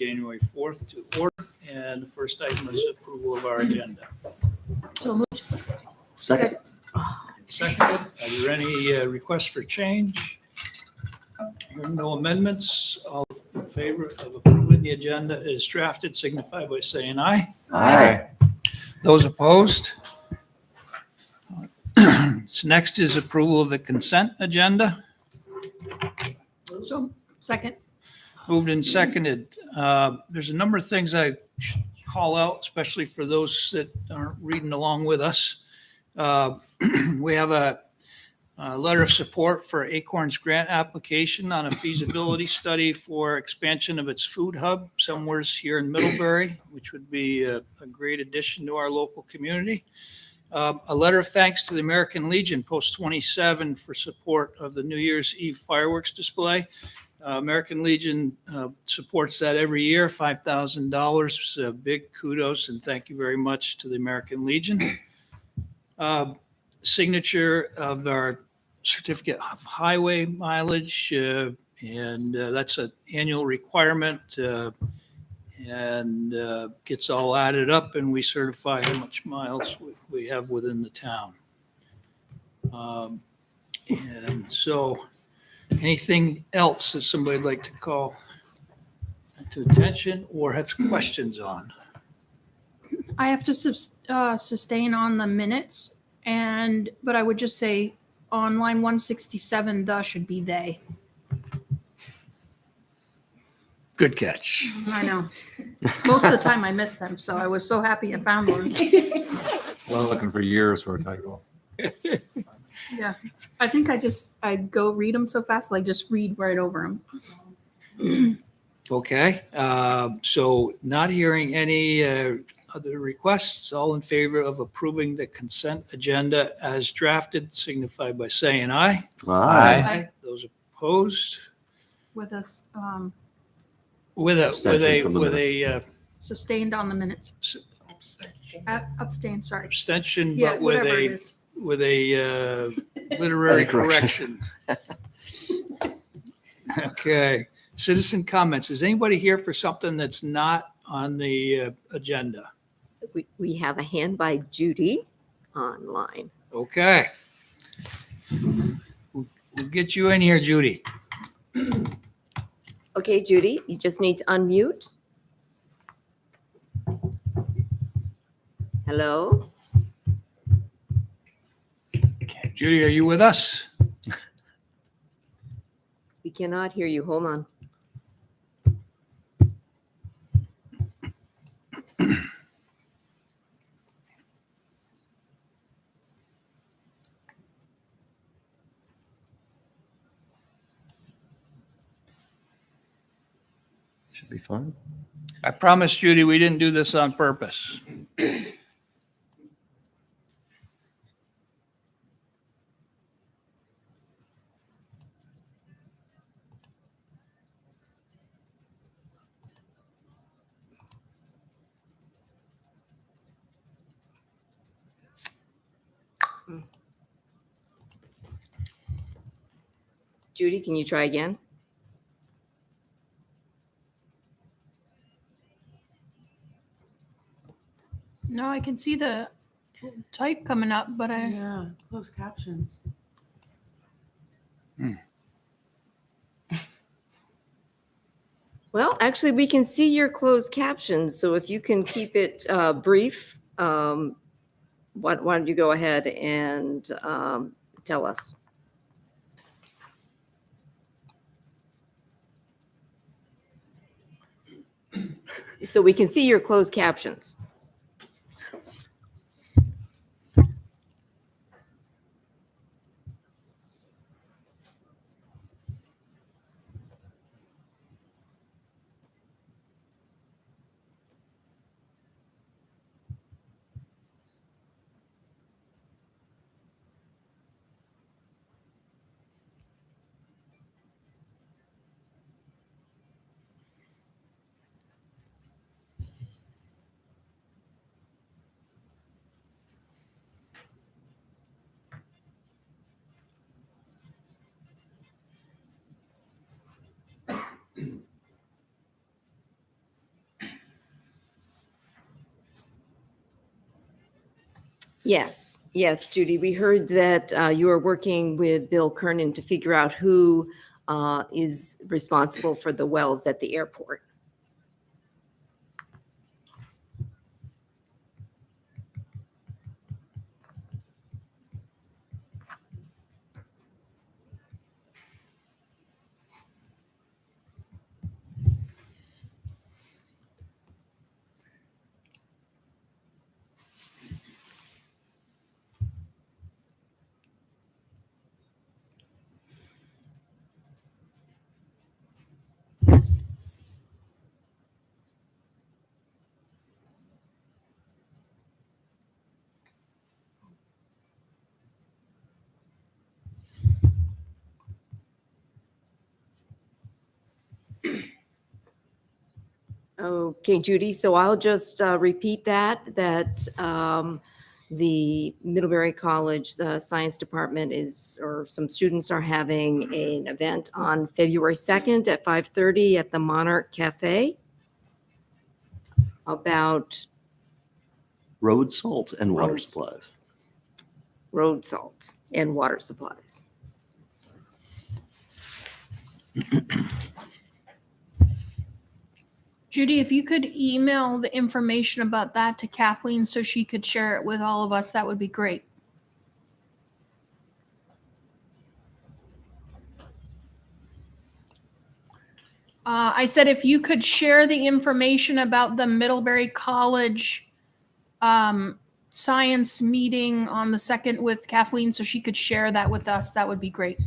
January 4th to order, and the first item is approval of our agenda. So moved. Second. Seconded, are there any requests for change? Hearing no amendments, all in favor of approving the agenda is drafted, signify by saying aye. Aye. Those opposed? So next is approval of the consent agenda. So second. Moved and seconded. There's a number of things I should call out, especially for those that aren't reading along with us. We have a letter of support for Acorn's grant application on a feasibility study for expansion of its food hub somewhere here in Middlebury, which would be a great addition to our local community. A letter of thanks to the American Legion Post 27 for support of the New Year's Eve fireworks display. American Legion supports that every year, $5,000. Big kudos and thank you very much to the American Legion. Signature of our certificate of highway mileage, and that's an annual requirement, and gets all added up, and we certify how much miles we have within the town. And so anything else that somebody would like to call to attention or have questions on? I have to sustain on the minutes, but I would just say on line 167, the should be they. Good catch. I know. Most of the time I miss them, so I was so happy I found one. Well, looking for years for a typo. Yeah. I think I go read them so fast, like just read right over them. Okay, so not hearing any other requests, all in favor of approving the consent agenda as drafted, signify by saying aye. Aye. Those opposed? With us, Abstention from the a sustained on the minutes. Abstain, sorry. abstention, Yeah, but with whatever it a is. literary Correction. correction. Okay, citizen comments. Is anybody here for something that's not on the agenda? We have a hand by Judy online. Okay. We'll get you in here, Judy. Okay, Judy, you just need to unmute. Hello? Judy, are you with us? We cannot hear you. Hold on. Should be fine. I promise, Judy, we didn't do this on purpose. Judy, can you try again? No, I can see the type coming up, but Yeah, closed captions. Well, actually, we can see your closed captions. So if you can keep it brief, why don't you go ahead and tell us? So we can see your closed captions. Yes, yes, Judy, we heard that you are working with Bill Kernan to figure out who is responsible for the wells at the airport. Okay, Judy, so I'll just repeat that the Middlebury College Science Department or some students are having an event on February 2nd at 5:30 at the Monarch Cafe about Road salt and water Roads. supplies. road salt and water supplies. Judy, if you could email the information about that to Kathleen so she could share it with all of us, that would be great. I said if you could share the information about the Middlebury College science meeting on the 2nd with Kathleen so she could share that with us, that would be great.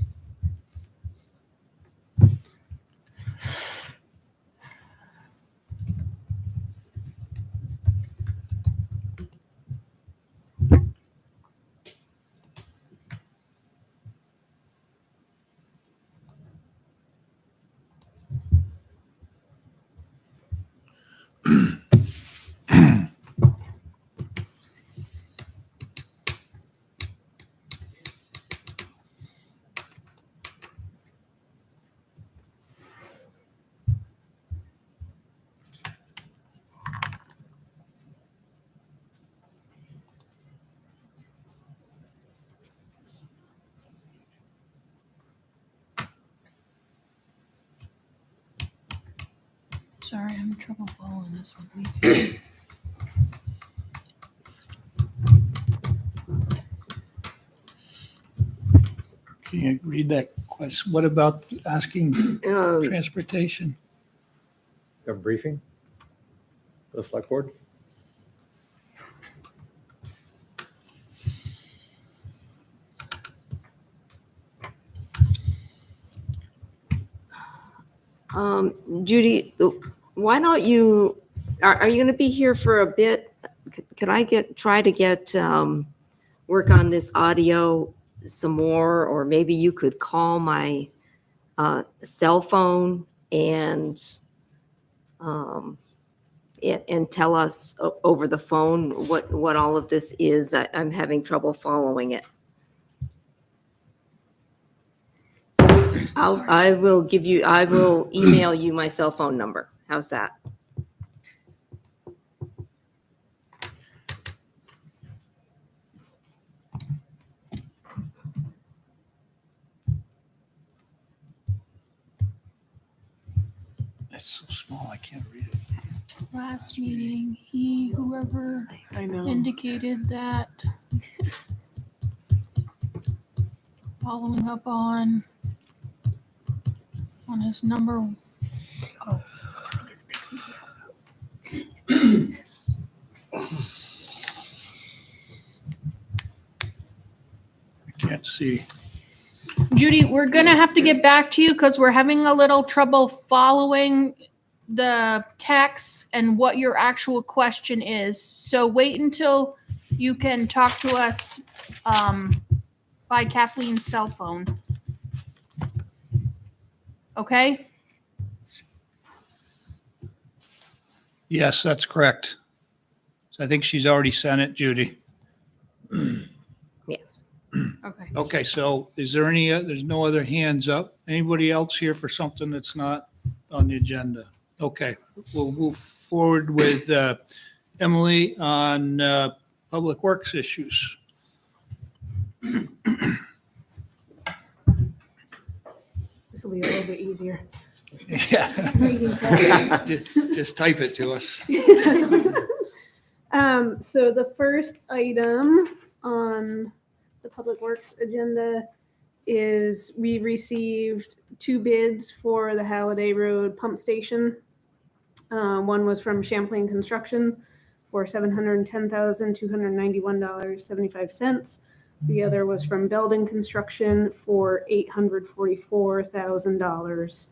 Sorry, I'm having trouble following this one. Can you read that question? What about asking Um, transportation? A briefing? The select board? Judy, why don't you, are you going to be here for a bit? Could I try to get, work on this audio some more, or maybe you could call my cell phone and tell us over the phone what all of this is. I'm having trouble following it. I will email you my cell phone number. How's that? It's so small, I can't read it. Last meeting, whoever I know. indicated that following up on his number. Oh. I can't see. Judy, we're gonna have to get back to you because we're having a little trouble following the text and what your actual question is. So wait until you can talk to us by Kathleen's cell phone. Okay? Yes, that's correct. I think she's already sent it, Judy. Yes. Okay. Okay, so is there there's no other hands up? Anybody else here for something that's not on the agenda? Okay, we'll move forward with Emily on public works issues. This will be a little bit easier. Yeah, Reading text. just type it to us. So the first item on the Public Works agenda is we received 2 bids for the Halliday Road pump station. One was from Champlain Construction for $710,291.75. The other was from Belden Construction for $844,000.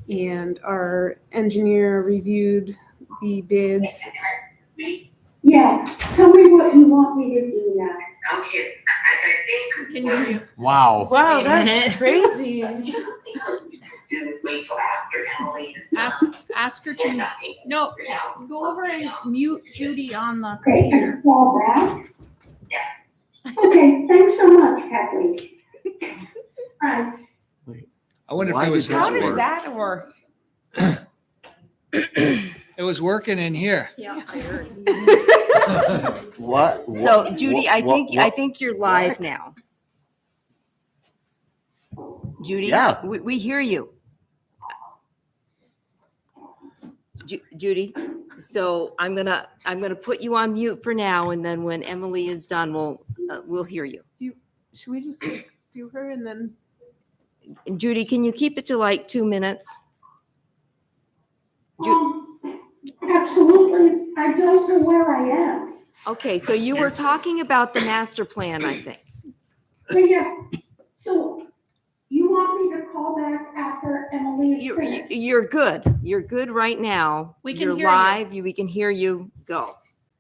And our engineer reviewed the bids. Yeah, tell me what you want me to do now. Okay, I Can you hear you? Wow. Wow, Wait a minute. that's crazy. think do is wait till after Emily is Ask her to, no, go over and mute Judy on the Okay, computer. and fall back? Okay, thanks so much, Kathleen. Right, I wonder if Why it was, did How that did work? that work? it was working in here. Yeah, I heard. What? So Judy, I what- think you're live what? now. Judy, Yeah. we hear you. Judy, so I'm gonna put you on mute for now, and then when Emily is done, we'll hear you. Should we just do her and then? Judy, can you keep it to like 2 minutes? absolutely, I don't know where I am. Okay, so you were talking about the master plan, I think. But yeah, so you want me to call back after Emily is finished? You're good. You're good right now. We can You're hear you. live. We can hear you. Go.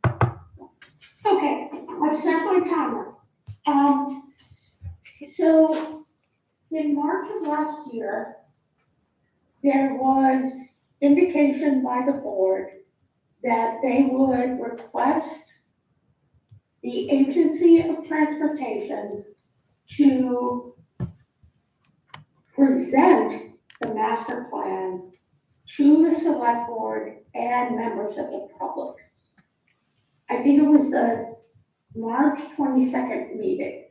Okay, I've set my timer. So in March of last year, there was indication by the board that they would request the Agency of Transportation to present the master plan to the select board and members of the public. I think it was the March 22nd meeting.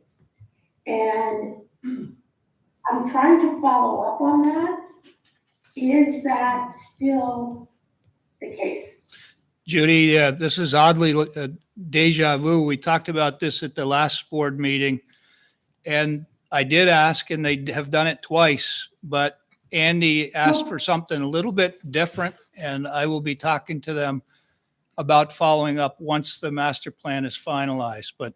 And I'm trying to follow up on that. Is that still the case? Judy, this is oddly deja vu. We talked about this at the last board meeting. And I did ask, and they have done it twice, but Andy asked for something a little bit different, and I will be talking to them about following up once the master plan is finalized. But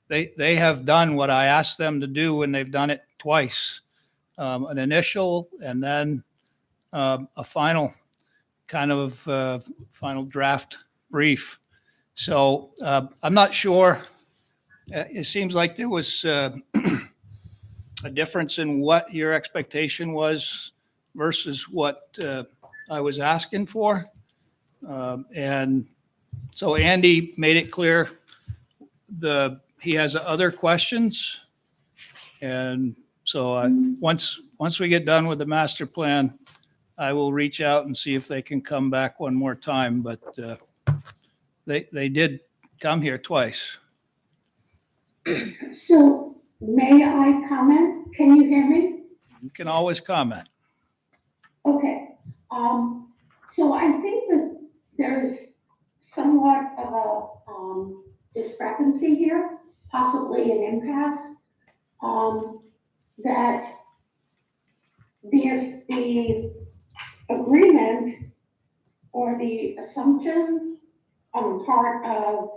they have done what I asked them to do, and they've done it twice. An initial and then a final kind of final draft brief. So I'm not sure. It seems like there was a difference in what your expectation was versus what I was asking for. And so Andy made it clear he has other questions. And so once we get done with the master plan, I will reach out and see if they can come back one more time. But they did come here twice. So may I comment? Can you hear me? You can always comment. Okay. So I think that there's somewhat of a discrepancy here, possibly an impasse. That the agreement or the assumption on the part of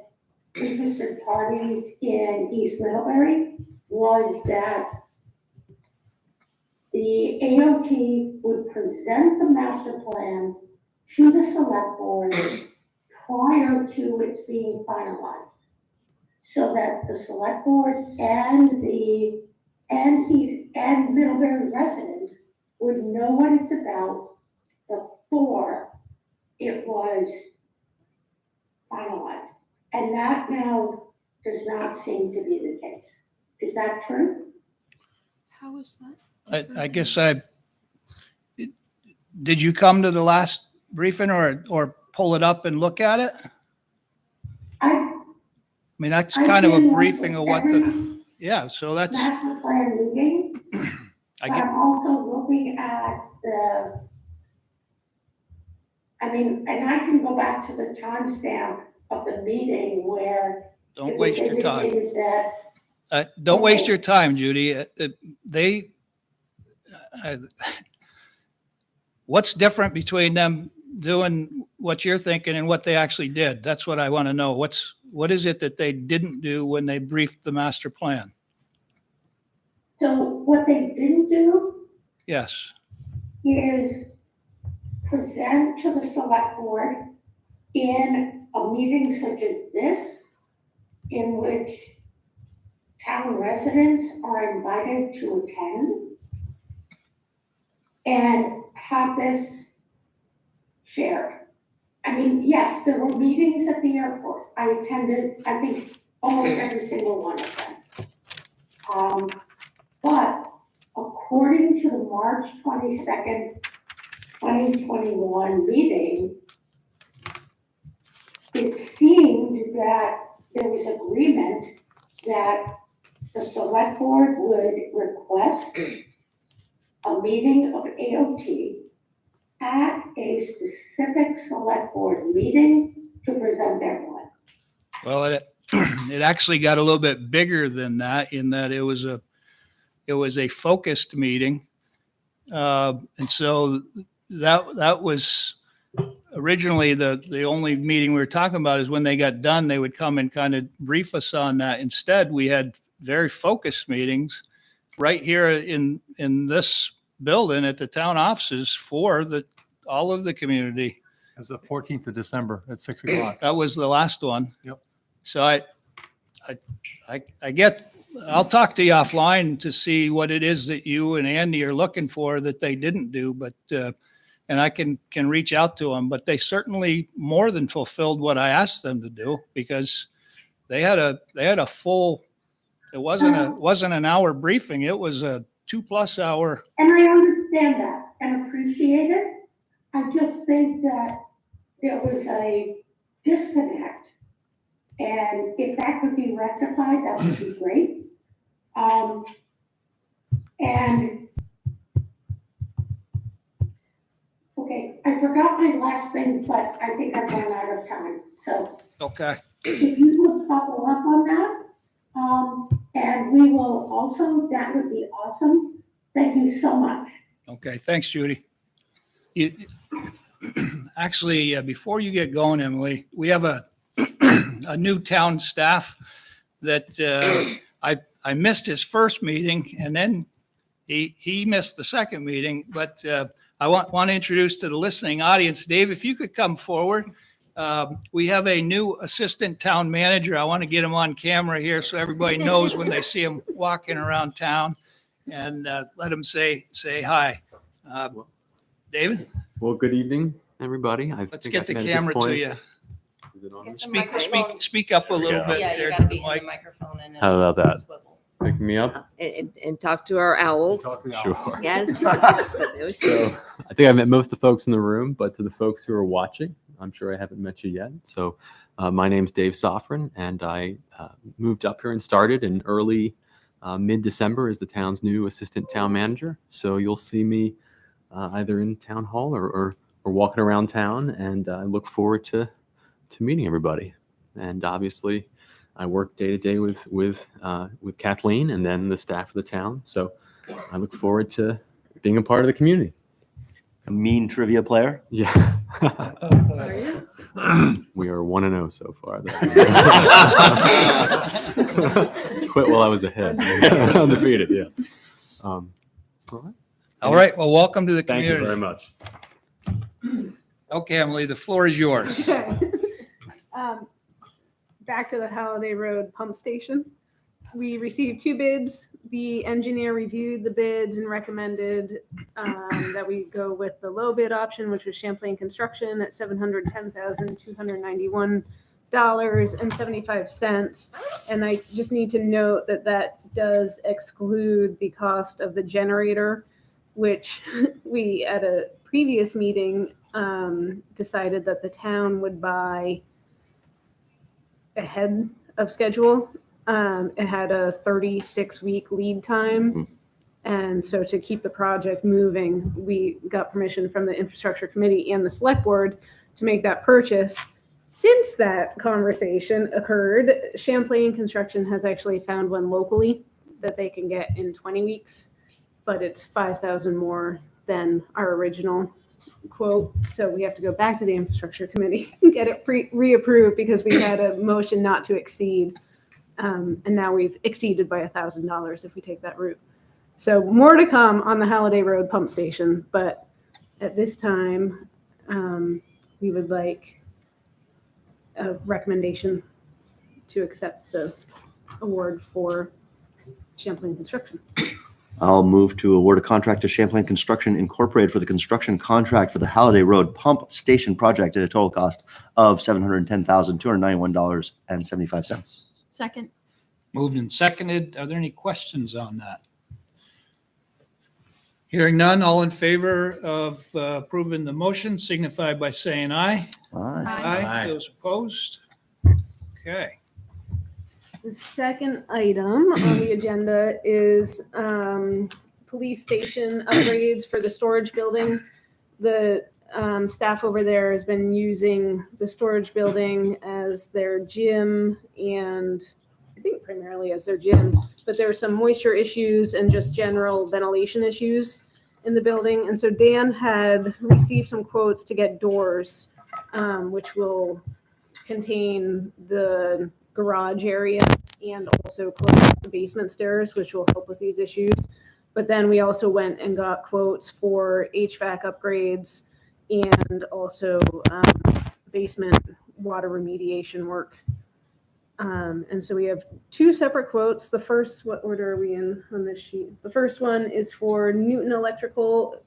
interested parties in East Middlebury was that the AOT would present the master plan to the select board prior to its being finalized. So that the select board and Middlebury residents would know what it's about before it was finalized. And that now does not seem to be the case. Is that true? How is that? I guess did you come to the last briefing or pull it up and look at it? mean, that's I've kind of a been briefing of what every the, yeah, so that's, master plan meeting, I but get, I'm also looking at and I can go back to the timestamp of the meeting where don't it was waste your time. indicated that Don't waste Okay. your time, Judy. They, uh, what's different between them doing what you're thinking and what they actually did? That's what I want to know. What is it that they didn't do when they briefed the master plan? So what they didn't do Yes. is present to the select board in a meeting such as this, in which town residents are invited to attend and have this shared. I mean, yes, there were meetings at the airport. I attended, I think, almost every single one of them. But according to the March 22nd, 2021 meeting, it seemed that there was agreement that the select board would request a meeting of AOT at a specific select board meeting to present their plan. Well, it actually got a little bit bigger than that in that it was a focused meeting. And so that was originally the only meeting we were talking about is when they got done, they would come and kind of brief us on that. Instead, we had very focused meetings right here in this building at the town offices for all of the community. It was the 14th of December at 6 o'clock. That was the last one. Yep. So I get, I'll talk to you offline to see what it is that you and Andy are looking for that they didn't do, but, and I can reach out to them, but they certainly more than fulfilled what I asked them to do because they had a full, it wasn't an hour briefing. It was a 2+ hour. And I understand that and appreciate it. I just think that there was a disconnect. And if that could be rectified, that would be great. And okay, I forgot my last thing, but I think I've run out of time. So Okay. if you would follow up on that, and we will also, that would be awesome. Thank you so much. Okay. Thanks, Judy. Actually, before you get going, Emily, we have a new town staff that I missed his first meeting and then he missed the second meeting, but I want to introduce to the listening audience, Dave, if you could come forward. We have a new assistant town manager. I want to get him on camera here so everybody knows when they see him walking around town and let him say hi. David, Well, good evening, everybody. let's get the camera to you. Is it on? Get the microphone. Speak up a little bit Yeah, you there gotta to be the in the mic. microphone and. How about that? swivel. Picking me up? And talk to our owls. Sure. Yes. So I think I've met most of the folks in the room, but to the folks who are watching, I'm sure I haven't met you yet. So my name's Dave Sofrin, and I moved up here and started in early mid-December as the town's new assistant town manager. So you'll see me either in town hall or walking around town, and I look forward to meeting everybody. And obviously, I work day to day with Kathleen and then the staff of the town. So I look forward to being a part of the community. A mean trivia player. Yeah. Are you? We are 1-0 so far. Quit while I was ahead. Undefeated, yeah. All right. All right. Well, welcome to the Thank you community. very much. Okay, Emily, the floor is yours. Okay. Back to the Holiday Road pump station. We received 2 bids. The engineer reviewed the bids and recommended that we go with the low bid option, which was Champlain Construction at $710,291.75. And I just need to note that that does exclude the cost of the generator, which we at a previous meeting decided that the town would buy ahead of schedule. It had a 36-week lead time. And so to keep the project moving, we got permission from the infrastructure committee and the select board to make that purchase. Since that conversation occurred, Champlain Construction has actually found one locally that they can get in 20 weeks, but it's 5,000 more than our original quote. So we have to go back to the infrastructure committee and get it reapproved because we had a motion not to exceed. And now we've exceeded by $1,000 if we take that route. So more to come on the Halliday Road pump station, but at this time, we would like a recommendation to accept the award for Champlain Construction. I'll move to award a contract to Champlain Construction Incorporated for the construction contract for the Halliday Road Pump Station project at a total cost of $710,291.75. Second. Moved and seconded. Are there any questions on that? Hearing none, all in favor of approving the motion signify by saying aye. Aye. Aye. Those opposed? Okay. The second item on the agenda is police station upgrades for the storage building. The staff over there has been using the storage building as their gym and I think primarily as their gym, but there are some moisture issues and just general ventilation issues in the building. And so Dan had received some quotes to get doors, which will contain the garage area and also close the basement stairs, which will help with these issues. But then we also went and got quotes for HVAC upgrades and also basement water remediation work. And so we have two separate quotes. The first, what order are we in on this sheet? The first one is for Newton Electrical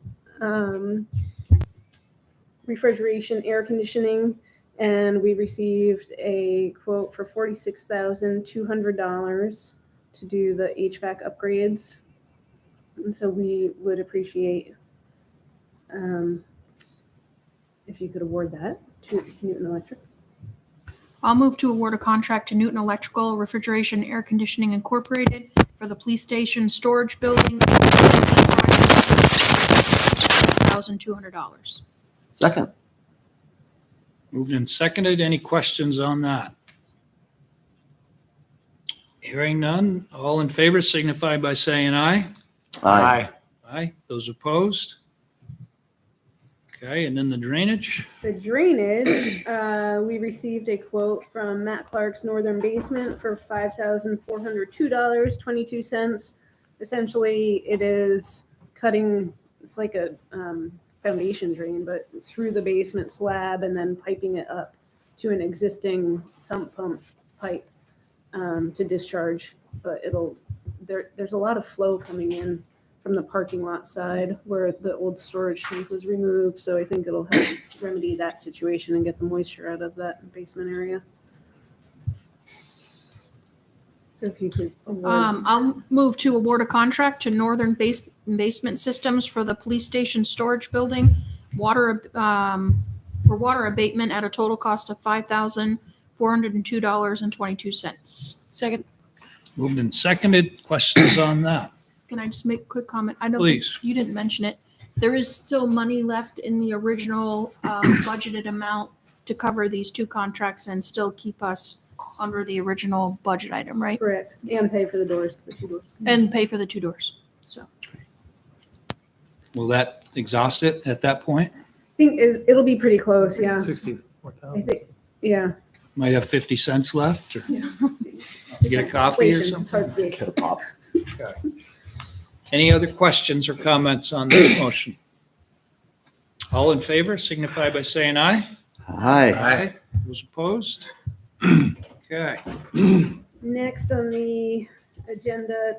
refrigeration, air conditioning, and we received a quote for $46,200 to do the HVAC upgrades. And so we would appreciate if you could award that to Newton Electric. I'll move to award a contract to Newton Electrical Refrigeration Air Conditioning Incorporated for the police station storage building. $1,200. Second. Moved and seconded. Any questions on that? Hearing none, all in favor signify by saying aye. Aye. Aye. Those opposed? Okay, and then the drainage. The drainage, we received a quote from Matt Clark's Northern Basement for $5,402.22. Essentially, it is cutting, it's like a foundation drain, but through the basement slab and then piping it up to an existing sump pump pipe to discharge. But there's a lot of flow coming in from the parking lot side where the old storage tank was removed. So I think it'll help remedy that situation and get the moisture out of that basement area. So if you could award. I'll move to award a contract to Northern Basement Systems for the police station storage building, for water abatement at a total cost of $5,402.22. Second. Moved and seconded. Questions on that? Can I just make a quick comment? I don't Please. think you didn't mention it. There is still money left in the original budgeted amount to cover these two contracts and still keep us under the original budget item, right? Correct. And pay for the doors, the two doors. And pay for the two doors. So Will that exhaust it at that point? I think it'll be pretty close, yeah. I 64,000. think, yeah. Might have 50 cents left or Yeah. get a coffee or Inflation, it's something? hard to gauge. Pop. Okay. Any other questions or comments on this motion? All in favor signify by saying aye. Aye. Those opposed? Okay. Next on the agenda,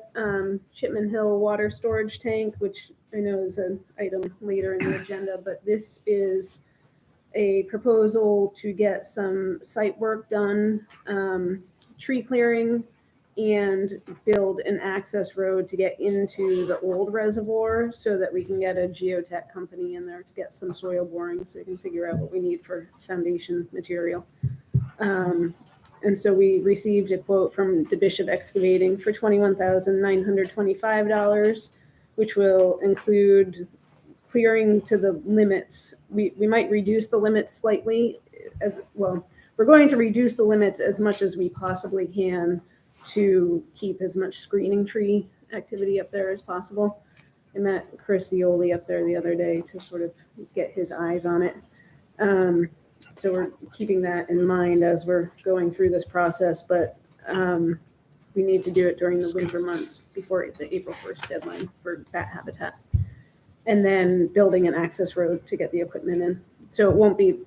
Chipman Hill Water Storage Tank, which I know is an item later in the agenda, but this is a proposal to get some site work done, tree clearing, and build an access road to get into the old reservoir so that we can get a geotech company in there to get some soil boring so we can figure out what we need for foundation material. And so we received a quote from DeBishop Excavating for $21,925, which will include clearing to the limits. We might reduce the limits slightly as well. We're going to reduce the limits as much as we possibly can to keep as much screening tree activity up there as possible. I met Chris Zioli up there the other day to sort of get his eyes on it. So we're keeping that in mind as we're going through this process, but we need to do it during the winter months before the April 1st deadline for bat habitat. And then building an access road to get the equipment in. So it won't be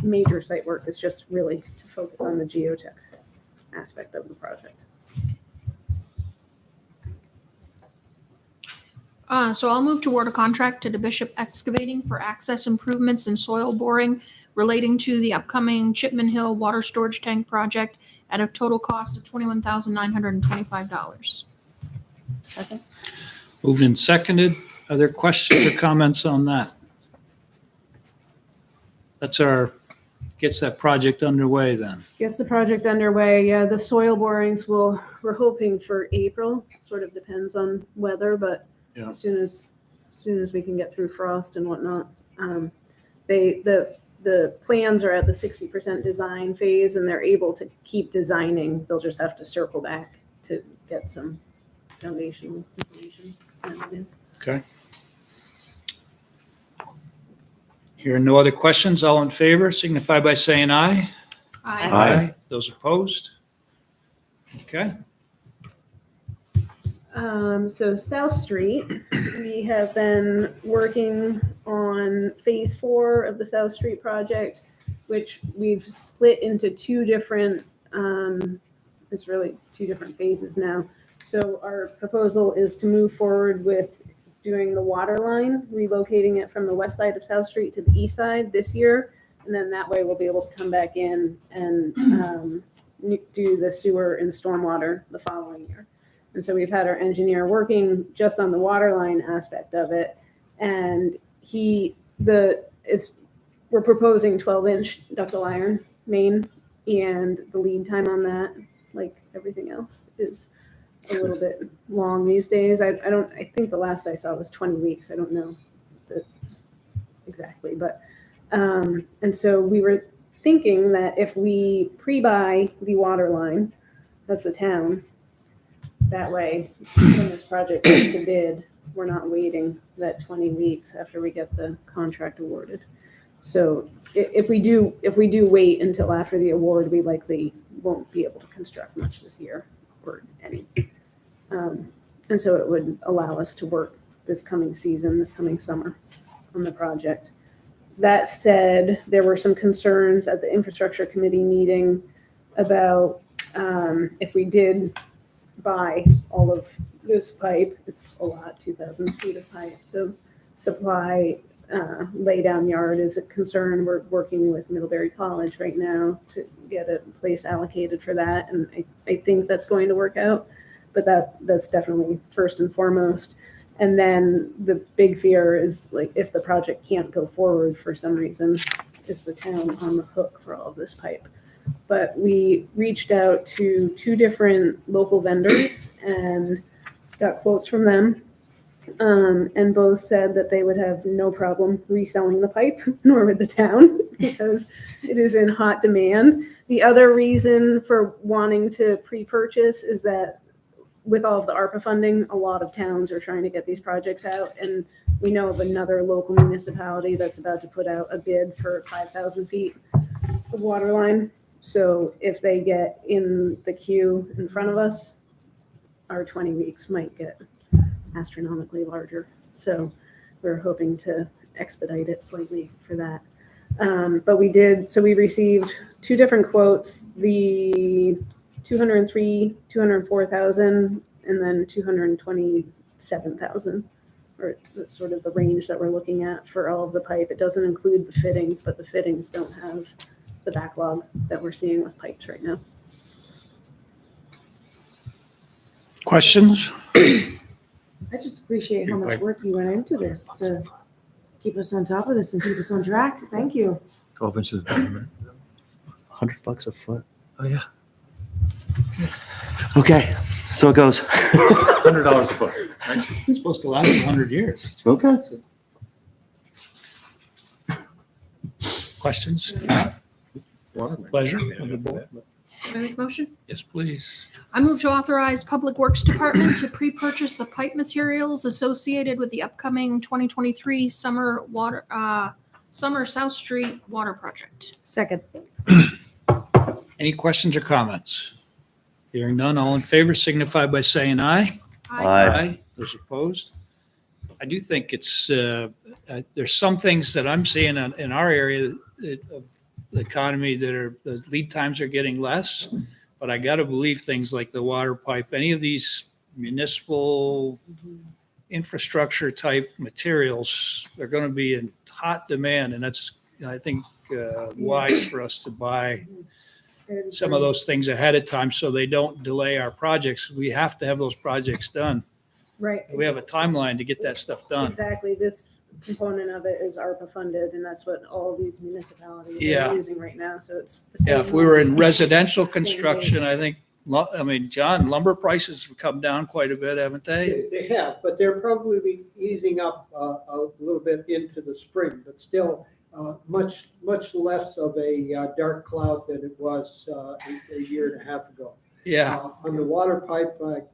major site work. It's just really to focus on the geotech aspect of the project. So I'll move toward a contract to DeBishop Excavating for access improvements and soil boring relating to the upcoming Chipman Hill Water Storage Tank project at a total cost of $21,925. Second. Moved and seconded. Are there questions or comments on that? Gets that project underway then. Gets the project underway. Yeah, the soil borings we're hoping for April. Sort of depends on weather, but Yeah. as soon as we can get through frost and whatnot. The plans are at the 60% design phase and they're able to keep designing. They'll just have to circle back to get some foundation information. Okay. Hearing no other questions, all in favor signify by saying aye. Aye. Those opposed? Okay. So South Street, we have been working on phase 4 of the South Street project, which we've split into two different phases now. So our proposal is to move forward with doing the water line, relocating it from the west side of South Street to the east side this year. And then that way we'll be able to come back in and do the sewer and stormwater the following year. And so we've had our engineer working just on the water line aspect of it. And we're proposing 12-inch ductile iron main, and the lead time on that, like everything else, is a little bit long these days. I think the last I saw was 20 weeks. I don't know exactly, but and so we were thinking that if we pre-buy the water line as the town, that way when this project goes to bid, we're not waiting that 20 weeks after we get the contract awarded. So if we do wait until after the award, we likely won't be able to construct much this year or any. And so it would allow us to work this coming summer on the project. That said, there were some concerns at the infrastructure committee meeting about if we did buy all of this pipe, it's a lot, 2,000 feet of pipe. So supply laydown yard is a concern. We're working with Middlebury College right now to get a place allocated for that. And I think that's going to work out, but that's definitely first and foremost. And then the big fear is, like, if the project can't go forward for some reason, is the town on the hook for all of this pipe? But we reached out to 2 different local vendors and got quotes from them. And both said that they would have no problem reselling the pipe, nor would the town, because it is in hot demand. The other reason for wanting to pre-purchase is that with all of the ARPA funding, a lot of towns are trying to get these projects out. And we know of another local municipality that's about to put out a bid for 5,000 feet of water line. So if they get in the queue in front of us, our 20 weeks might get astronomically larger. So we're hoping to expedite it slightly for that. But we received 2 different quotes, the 203, 204,000, and then 227,000, or that's sort of the range that we're looking at for all of the pipe. It doesn't include the fittings, but the fittings don't have the backlog that we're seeing with pipes right now. Questions? I just appreciate how much work you went into this to keep us on top of this and keep us on track. Thank you. 12 inches. $100 a foot. Oh, yeah. Okay, so it goes. $100 a foot. It's supposed to last 100 years. Okay. Questions? If not, Water. pleasure of the board. Can I make a motion? Yes, please. I move to authorize Public Works Department to pre-purchase the pipe materials associated with the upcoming 2023 summer South Street water project. Second. Any questions or comments? Hearing none, all in favor signify by saying aye. Aye. Those opposed? I do think it's, there's some things that I'm seeing in our area of the economy that are, the lead times are getting less. But I got to believe things like the water pipe, any of these municipal infrastructure type materials, they're going to be in hot demand. And that's, I think, wise for us to buy some of those things ahead of time so they don't delay our projects. We have to have those projects done. Right. We have a timeline to get that stuff done. Exactly. This component of it is ARPA funded, and that's what all these municipalities Yeah. are using right now. So it's the same. Yeah, if we were in residential Same construction, I think, John, lumber prices have come down quite a bit, haven't they? They have, but they're probably easing up a little bit into the spring, but still much less of a dark cloud than it was a year and a half ago. Yeah, On the water pipe, I can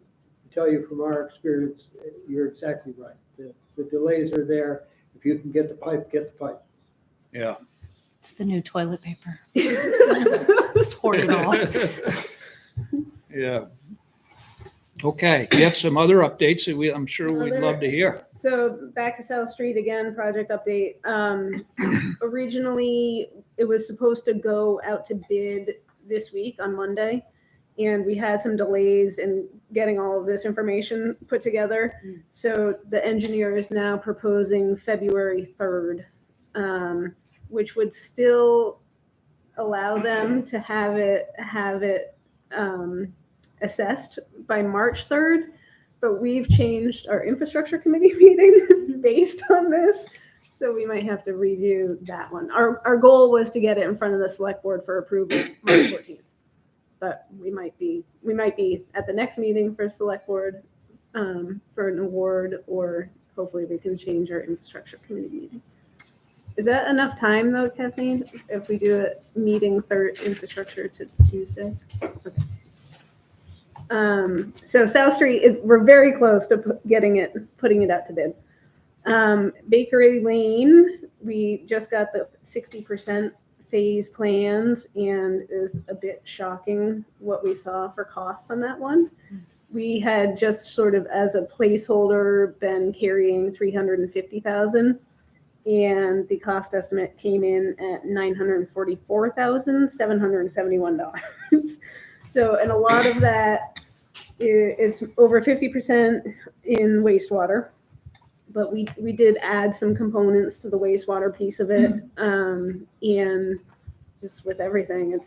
tell you from our experience, you're exactly right. The delays are there. If you can get the pipe, get the pipe. yeah. It's the new toilet paper. Just hoard it all. Yeah. Okay, you have some other updates that I'm sure we'd love to hear. So back to South Street again, project update. Originally, it was supposed to go out to bid this week on Monday. And we had some delays in getting all of this information put together. So the engineer is now proposing February 3rd, which would still allow them to have it assessed by March 3rd. But we've changed our infrastructure committee meeting based on this. So we might have to review that one. Our goal was to get it in front of the select board for approval March 14th. But we might be at the next meeting for select board for an award, or hopefully we can change our infrastructure committee meeting. Is that enough time though, Kathleen, if we do a meeting third infrastructure to Tuesday? Okay. So South Street, we're very close to putting it out to bid. Bakery Lane, we just got the 60% phase plans, and it was a bit shocking what we saw for costs on that one. We had just sort of as a placeholder been carrying $350,000, and the cost estimate came in at $944,771. So, and a lot of that is over 50% in wastewater. But we did add some components to the wastewater piece of it, and just with everything,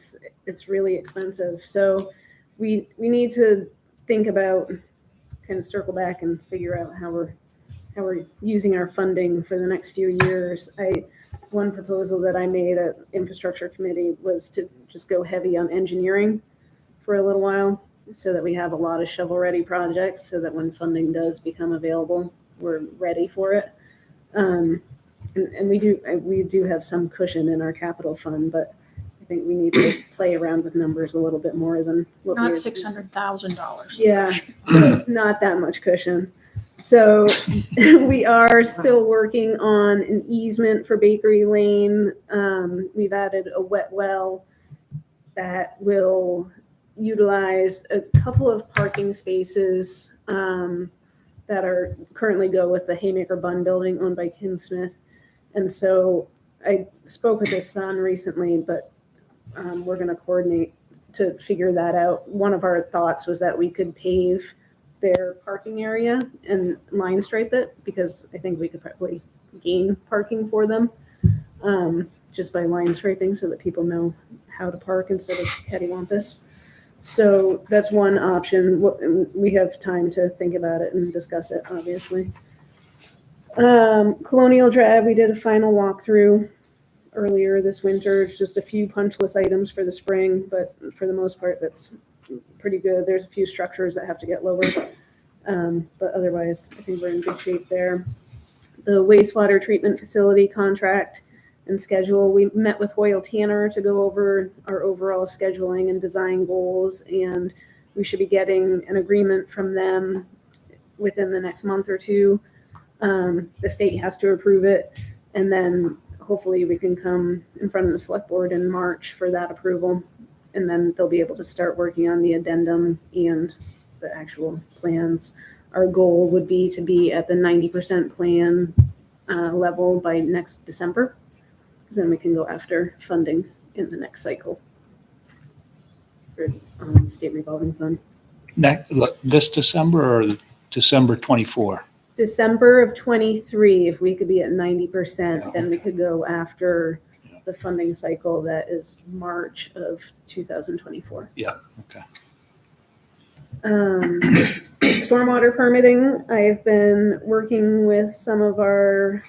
it's really expensive. So we need to think about, kind of circle back and figure out how we're using our funding for the next few years. One proposal that I made at infrastructure committee was to just go heavy on engineering for a little while, so that we have a lot of shovel-ready projects, so that when funding does become available, we're ready for it. And we do have some cushion in our capital fund, but I think we need to play around with numbers a little bit more than what Not we $600,000. Yeah, not that much cushion. So we are still working on an easement for Bakery Lane. We've added a wet well that will utilize a couple of parking spaces that are currently go with the Haymaker Bun building owned by Kim Smith. And so I spoke with his son recently, but we're going to coordinate to figure that out. One of our thoughts was that we could pave their parking area and line stripe it, because I think we could probably gain parking for them just by line striping, so that people know how to park instead of cattywampus. So that's one option. We have time to think about it and discuss it, obviously. Colonial Drive, we did a final walkthrough earlier this winter. It's just a few punch list items for the spring, but for the most part, that's pretty good. There's a few structures that have to get lowered. But otherwise, I think we're in good shape there. The wastewater treatment facility contract and schedule, we met with Hoyle Tanner to go over our overall scheduling and design goals, and we should be getting an agreement from them within the next month or two. The state has to approve it, and then hopefully we can come in front of the select board in March for that approval, and then they'll be able to start working on the addendum and the actual plans. Our goal would be to be at the 90% plan level by next December. Then we can go after funding in the next cycle for state revolving fund. This December or December 24? December of 23, if we could be at 90%, then we could go after the funding cycle that is March of 2024. Yeah, okay. Stormwater permitting, I've been working with some of our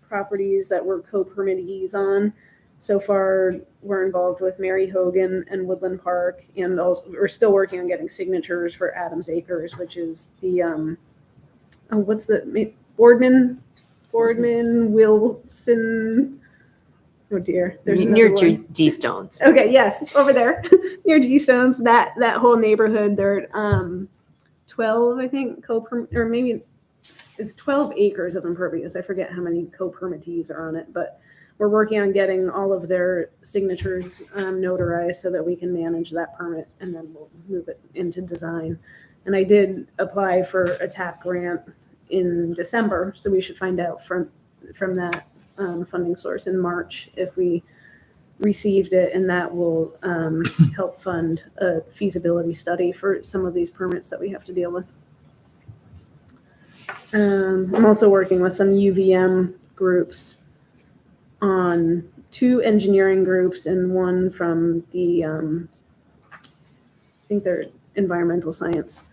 properties that we're co-permittees on. So far, we're involved with Mary Hogan and Woodland Park, and also we're still working on getting signatures for Adams Acres, which is the what's the Boardman, Wilson. Oh dear, there's near another one. G Stones. Okay, yes, over there near G Stones. That whole neighborhood. There are 12, I think, or maybe it's 12 acres of impervious. I forget how many co-permittees are on it, but we're working on getting all of their signatures notarized so that we can manage that permit, and then we'll move it into design. And I did apply for a TAP grant in December, so we should find out from that funding source in March if we received it, and that will help fund a feasibility study for some of these permits that we have to deal with. I'm also working with some UVM groups on 2 engineering groups and one from the I think they're environmental science.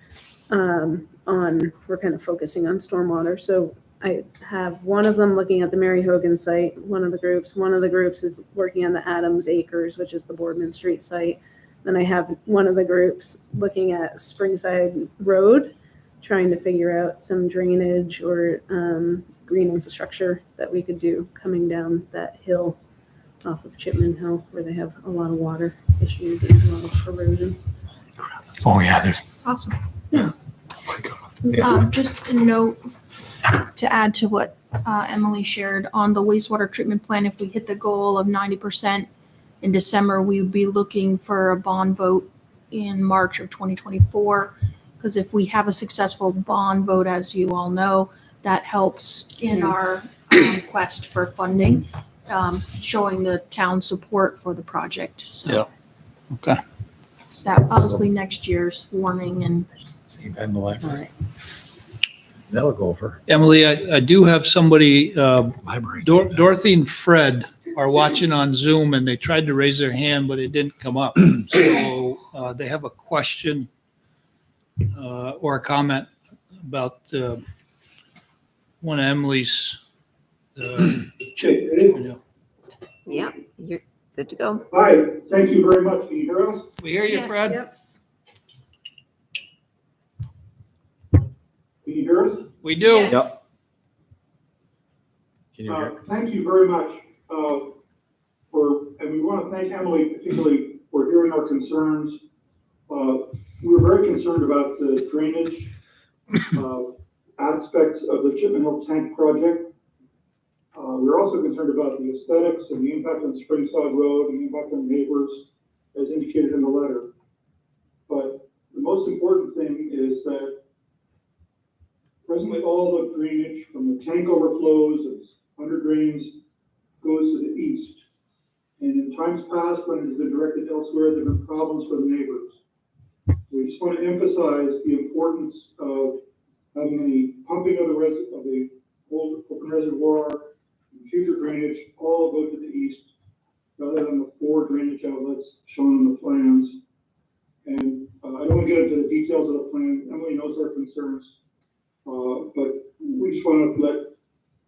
We're kind of focusing on stormwater. So I have one of them looking at the Mary Hogan site, one of the groups is working on the Adams Acres, which is the Boardman Street site. Then I have one of the groups looking at Springside Road, trying to figure out some drainage or green infrastructure that we could do coming down that hill off of Chipman Hill, where they have a lot of water issues and a lot of erosion. Oh, yeah, there's. Awesome. Oh my God. Just a note to add to what Emily shared on the wastewater treatment plan. If we hit the goal of 90% in December, we would be looking for a bond vote in March of 2024. Because if we have a successful bond vote, as you all know, that helps in our quest for funding, showing the town support for the project. So Yeah. Okay. that obviously next year's warning and See you in the library. That'll go over. Emily, I do have somebody, Library. Dorothy and Fred are watching on Zoom, and they tried to raise their hand, but it didn't come up. So they have a question or a comment about one of Emily's. Yeah, you're good to go. Hi, thank you very much. Can you hear us? We hear you, Yes, Fred. yep. Can you hear us? We do. Yes. Yep. Can you hear? Thank you very much and we want to thank Emily particularly for hearing our concerns. We were very concerned about the drainage aspects of the Chipman Hill Tank project. We're also concerned about the aesthetics and the impact on Springside Road and the impact on neighbors, as indicated in the letter. But the most important thing is that presently all the drainage from the tank overflows and under drains goes to the east. And in times past, when it has been directed elsewhere, there have been problems for the neighbors. We just want to emphasize the importance of having any pumping of the old open reservoir and future drainage all go to the east, rather than the 4 drainage outlets shown in the plans. And I don't want to get into the details of the plan. Emily knows our concerns, but we just want to let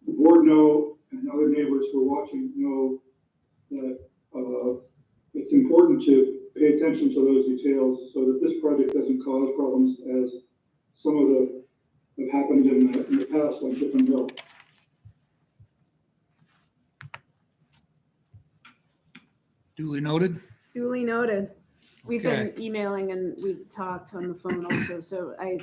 the board know and other neighbors who are watching know that it's important to pay attention to those details so that this project doesn't cause problems as some of the have happened in the past on Tiffin Hill. Duly noted. Duly noted. We've Okay. been emailing and we've talked on the phone also, so I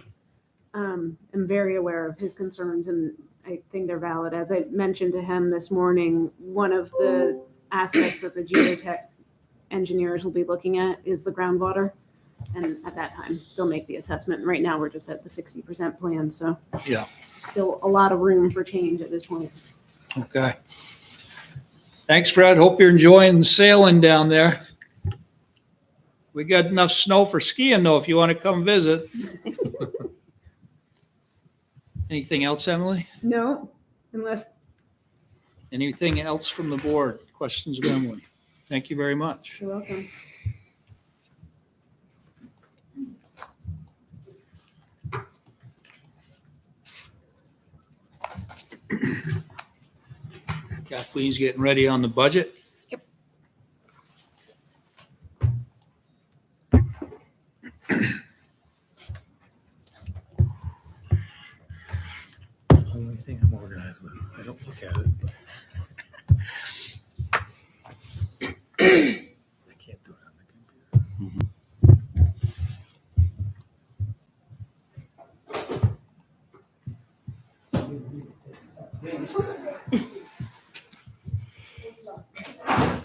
am very aware of his concerns and I think they're valid. As I mentioned to him this morning, one of the aspects that the geotech engineers will be looking at is the groundwater. And at that time, they'll make the assessment. Right now, we're just at the 60% plan, so Yeah. still a lot of room for change at this point. Okay. Thanks, Fred. Hope you're enjoying sailing down there. We got enough snow for skiing though, if you want to come visit. Anything else, Emily? No, unless Anything else from the board? Questions of Emily? Thank you very much. you're welcome. Kathleen's getting ready on the budget. Only thing I'm organized with. I don't look at it. I can't do it on the computer.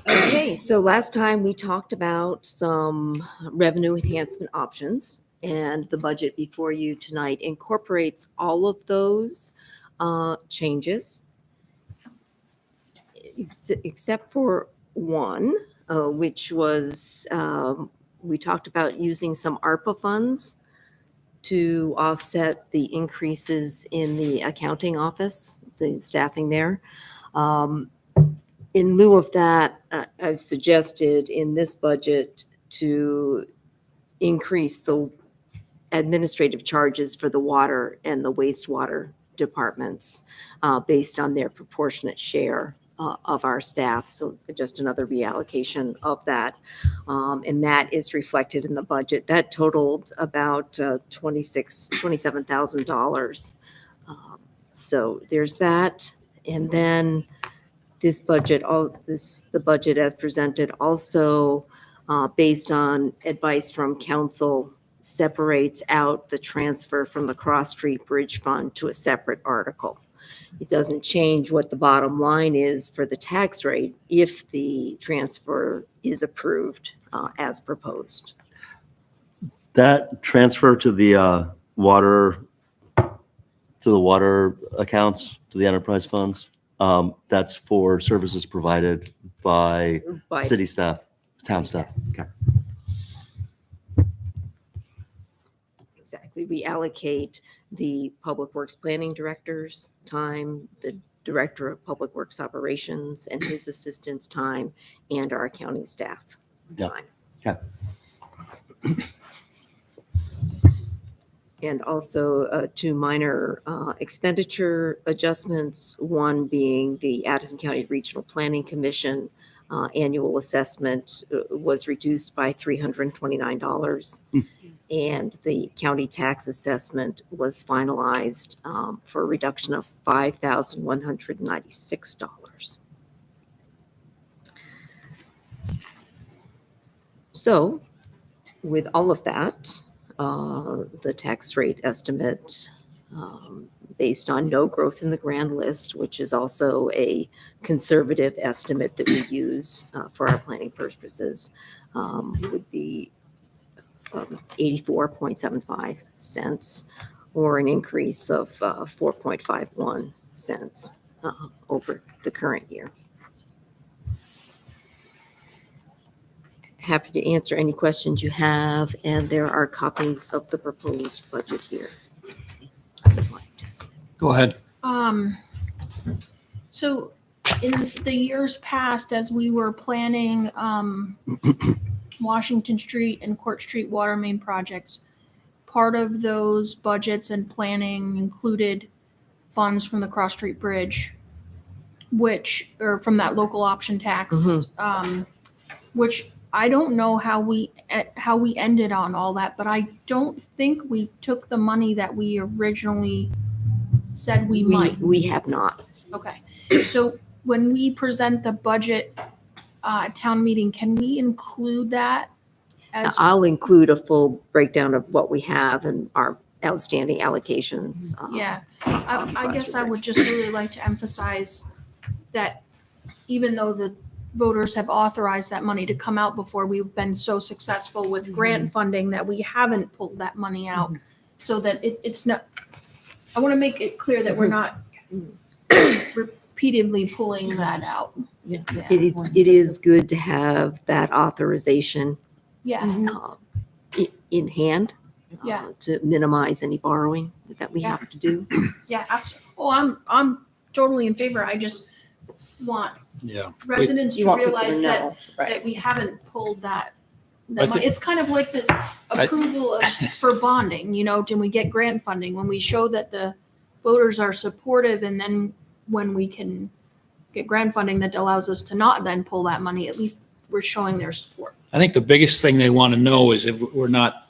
Okay, so last time we talked about some revenue enhancement options, and the budget before you tonight incorporates all of those changes, except for one, which was we talked about using some ARPA funds to offset the increases in the accounting office, the staffing there. In lieu of that, I've suggested in this budget to increase the administrative charges for the water and the wastewater departments based on their proportionate share of our staff. So just another reallocation of that. And that is reflected in the budget. That totaled about $27,000. So there's that. And then this budget, the budget as presented also based on advice from council separates out the transfer from the Cross Street Bridge Fund to a separate article. It doesn't change what the bottom line is for the tax rate if the transfer is approved as proposed. That transfer to the water accounts, to the enterprise funds, that's for services provided by city staff, town staff. Okay. Exactly. We allocate the Public Works Planning Director's time, the Director of Public Works Operations and his assistant's time, and our accounting staff time. Okay. And also two minor expenditure adjustments, one being the Addison County Regional Planning Commission annual assessment was reduced by $329. And the county tax assessment was finalized for a reduction of $5,196. So with all of that, the tax rate estimate based on no growth in the grand list, which is also a conservative estimate that we use for our planning purposes, would be 84.75 cents, or an increase of 4.51 cents over the current year. Happy to answer any questions you have, and there are copies of the proposed budget here. Go ahead. So in the years past, as we were planning Washington Street and Court Street water main projects, part of those budgets and planning included funds from the Cross Street Bridge. or from that local option tax, which I don't know how we ended on all that, but I don't think we took the money that we originally said we might. We have not. Okay, so when we present the budget town meeting, can we include that as? I'll include a full breakdown of what we have and our outstanding allocations. Yeah, I guess I would just really like to emphasize that even though the voters have authorized that money to come out before, we've been so successful with grant funding that we haven't pulled that money out, so that it's not, I want to make it clear that we're not repeatedly pulling that out. Yeah. It is good to have that authorization Yeah, in hand. Yeah. To minimize any borrowing that we have to do. yeah, absolutely. Oh, I'm totally in favor. I just want Yeah. residents You to want people to realize that know, right. that we haven't pulled that. I think- It's kind of like the approval for bonding, do we get grant funding? When we show that the voters are supportive, and then when we can get grant funding that allows us to not then pull that money, at least we're showing their support. I think the biggest thing they want to know is if we're not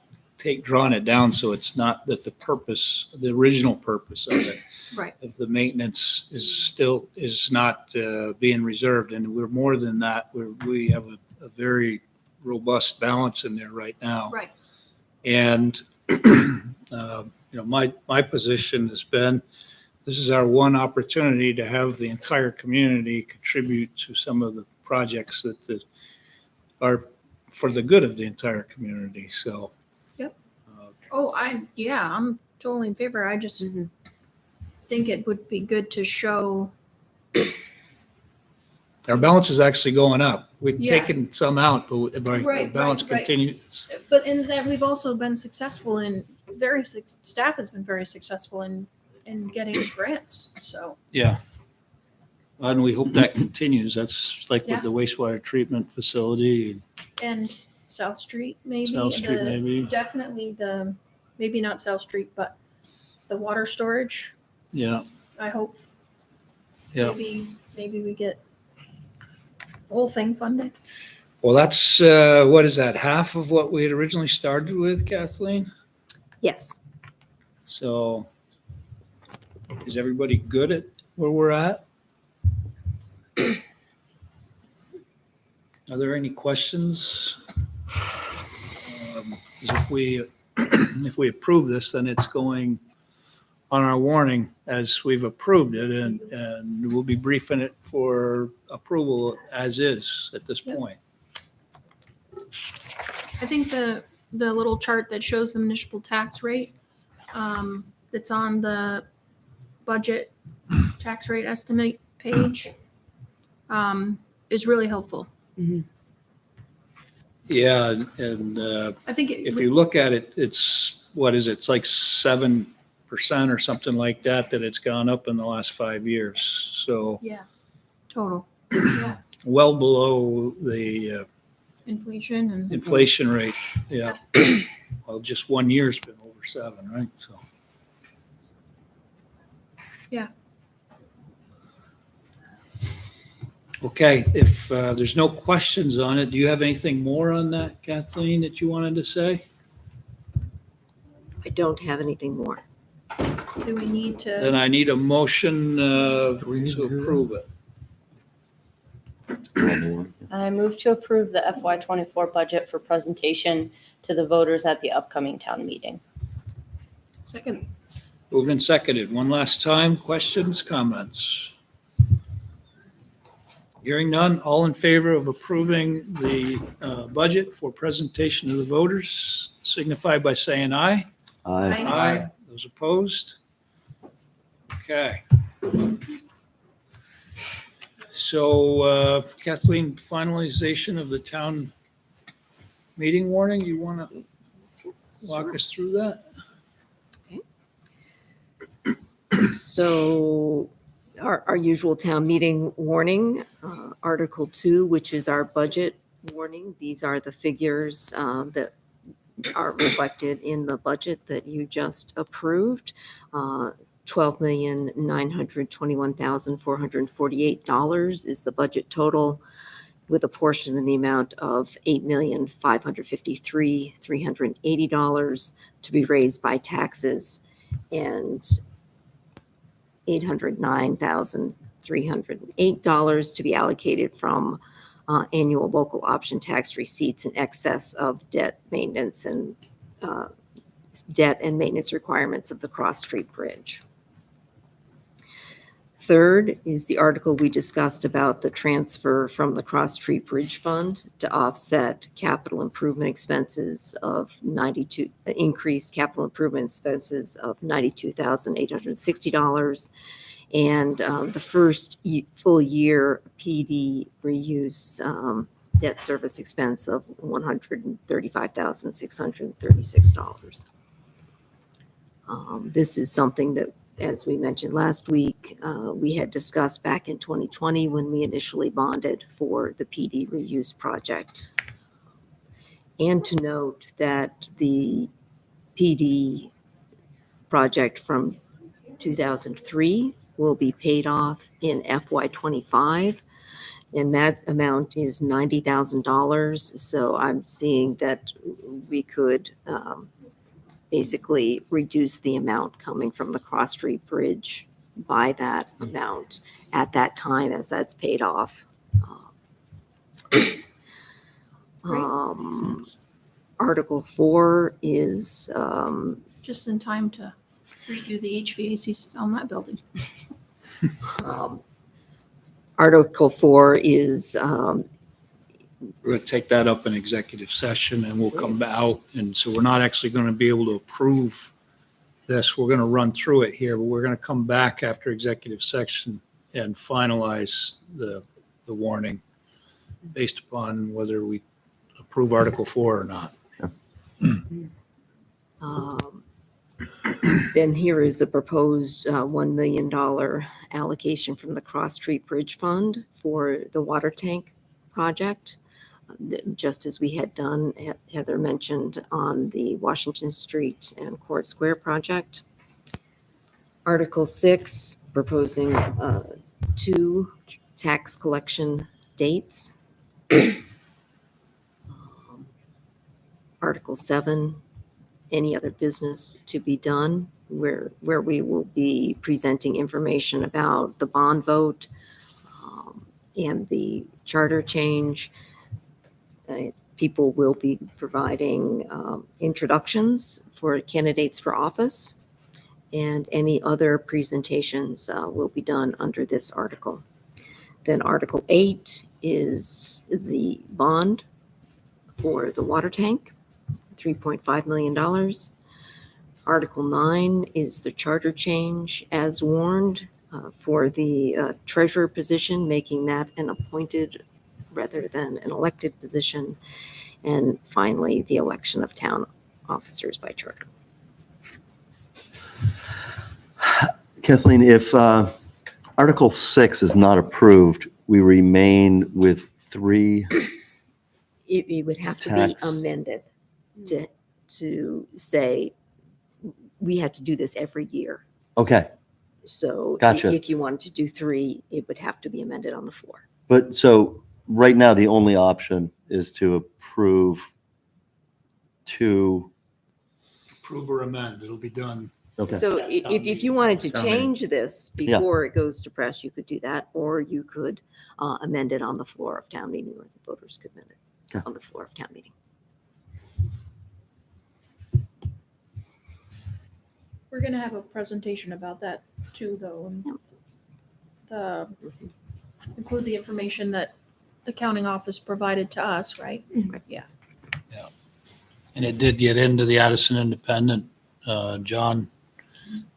drawing it down, so it's not that the original purpose of it, Right. of the maintenance is not being reserved. And we're more than that. We have a very robust balance in there right now. Right. And, my position has been, this is our one opportunity to have the entire community contribute to some of the projects that are for the good of the entire community. So. Oh, I'm totally in favor. I just think it would be good to show. Our balance is actually going up. We've Yeah. taken some out, but our Right, balance right, right. continues. But in that, we've also been successful staff has been very successful in getting grants, so. Yeah. And we hope that continues. That's like Yeah. with the wastewater treatment facility, And South Street, maybe. South Street maybe. Definitely maybe not South Street, but the water storage, Yeah, I hope. yeah. Maybe we get the whole thing funded. Well, that's, what is that, half of what we had originally started with, Kathleen? Yes. So is everybody good at where we're at? Are there any questions? 'Cause if we approve this, then it's going on our warning as we've approved it, and we'll be briefing it for approval as is at this Yep. point. I think the little chart that shows the municipal tax rate, that's on the budget tax rate estimate page, is really helpful. Yeah, and I think if you look at it, it's, what is it? It's like 7% or something like that it's gone up in the last 5 years. So yeah, total, yeah, well below the inflation and. inflation rate. Yeah. Well, just 1 year's been over 7, right? So. Yeah. Okay, if there's no questions on it, do you have anything more on that, Kathleen, that you wanted to say? I don't have anything more. Do we need Then to, I need a motion to we need to do that? approve it. I move to approve the FY24 budget for presentation to the voters at the upcoming town meeting. Second. Moved and seconded. One last time, questions, comments? Hearing none, all in favor of approving the budget for presentation to the voters signify by saying aye. Aye. Aye. Those opposed? Okay. So Kathleen, finalization of the town meeting warning, you want to walk us through that? So our usual town meeting warning, Article 2, which is our budget warning. These are the figures that are reflected in the budget that you just approved. $12,921,448 is the budget total, with a portion in the amount of $8,553,380 to be raised by taxes, and $809,308 to be allocated from annual local option tax receipts in excess of debt maintenance requirements of the Cross Street Bridge. Third is the article we discussed about the transfer from the Cross Street Bridge Fund to offset capital improvement expenses of increased capital improvement expenses of $92,860, and the first full year PD reuse debt service expense of $135,636. This is something that, as we mentioned last week, we had discussed back in 2020 when we initially bonded for the PD reuse project. And to note that the PD project from 2003 will be paid off in FY25, and that amount is $90,000. So I'm seeing that we could basically reduce the amount coming from the Cross Street Bridge by that amount at that time as that's paid off. Article 4 is Just in time to redo the HVAC on that building. Article 4 is We're going to take that up in executive session and we'll come out. And so we're not actually going to be able to approve this. We're going to run through it here, but we're going to come back after executive session and finalize the warning based upon whether we approve Article 4 or not. Then here is a proposed $1 million allocation from the Cross Street Bridge Fund for the water tank project, just as we had done, Heather mentioned, on the Washington Street and Court Square project. Article 6, proposing 2 tax collection dates. Article 7, any other business to be done, where we will be presenting information about the bond vote and the charter change. People will be providing introductions for candidates for office, and any other presentations will be done under this article. Then Article 8 is the bond for the water tank, $3.5 million. Article 9 is the charter change as warned for the treasurer position, making that an appointed rather than an elected position. And finally, the election of town officers by charter. Kathleen, if Article 6 is not approved, we remain with 3. It would have to Tax. be amended to say we had to do this every year. Okay, So Gotcha. if you wanted to do 3, it would have to be amended on the floor. but so right now, the only option is to approve 2. Approve or amend, it'll be done. Okay. So if you wanted to Town meeting. change this Yeah. before it goes to press, you could do that, or you could amend it on the floor of town meeting, or the voters could amend it Okay. on the floor of town meeting. We're gonna have a presentation about that too, though, and include the information that the accounting office provided to us, right? Right. Yeah. And it did get into the Addison Independent. John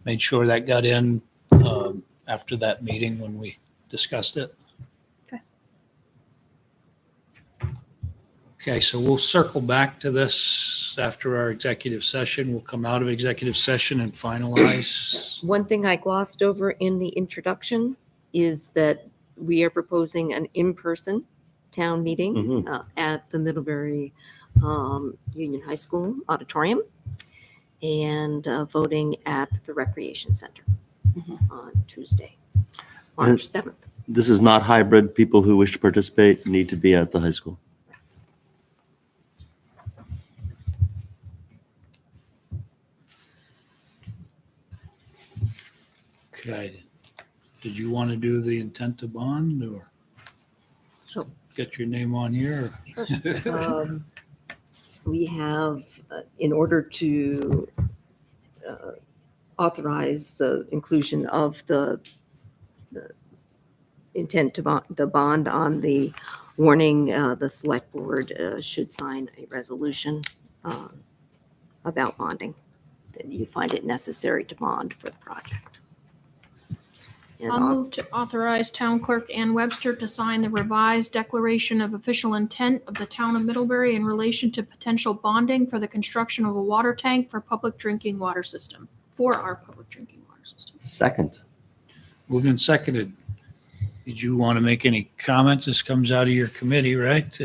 made sure that got in after that meeting when we discussed it. Okay. Okay, so we'll circle back to this after our executive session. We'll come out of executive session and finalize. One thing I glossed over in the introduction is that we are proposing an in-person town meeting Mhm. at the Middlebury Union High School auditorium, and voting at the Recreation Center. on Tuesday, March 7th. This is not hybrid. People who wish to participate need to be at the high school. Okay. Did you want to do the intent to bond or Sure. get your name on here? We have, in order to authorize the inclusion of the intent to bond, the bond on the warning, the select board should sign a resolution about bonding, that you find it necessary to bond for the project. And I'll move to authorize Town Clerk Ann Webster to sign the revised declaration of official intent of the town of Middlebury in relation to potential bonding for the construction of a water tank for public drinking water system, for our public drinking water system. Second. Moved and seconded. Did you want to make any comments? This comes out of your committee, right?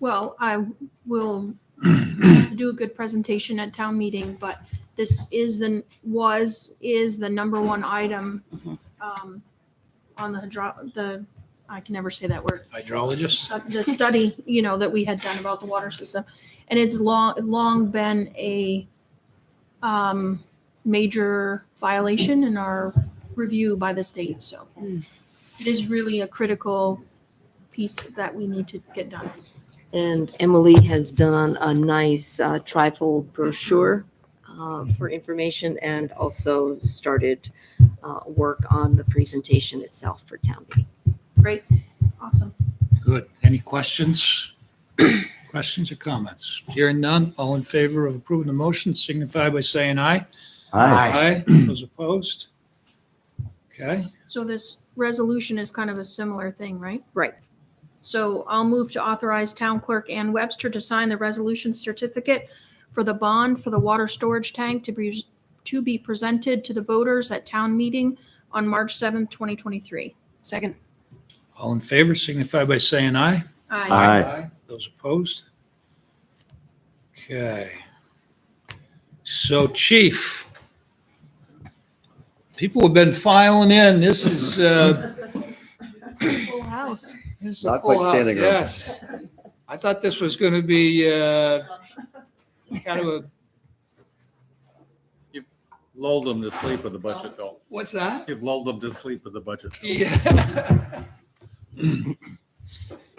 Well, I will do a good presentation at town meeting, but this is the number one item on the I can never say that word. Hydrologist? The study, that we had done about the water system. And it's long been a major violation in our review by the state. So it is really a critical piece that we need to get done. And Emily has done a nice trifold brochure for information, and also started work on the presentation itself for town meeting. Great. Awesome. Good. Any questions? Questions or comments? Hearing none, all in favor of approving the motion signify by saying aye. Aye. Those opposed? Okay. So this resolution is kind of a similar thing, right? Right. So I'll move to authorize Town Clerk Ann Webster to sign the resolution certificate for the bond for the water storage tank to be presented to the voters at town meeting on March 7th, 2023. Second. All in favor signify by saying aye. Aye. Those opposed? Okay. So Chief, people have been filing in. This is Full house. this is Not a full quite standing house. room. Yes. I thought this was going to be kind of a, Lulled them to sleep with the budget, though. what's that? You've lulled them to sleep with the budget. Yeah.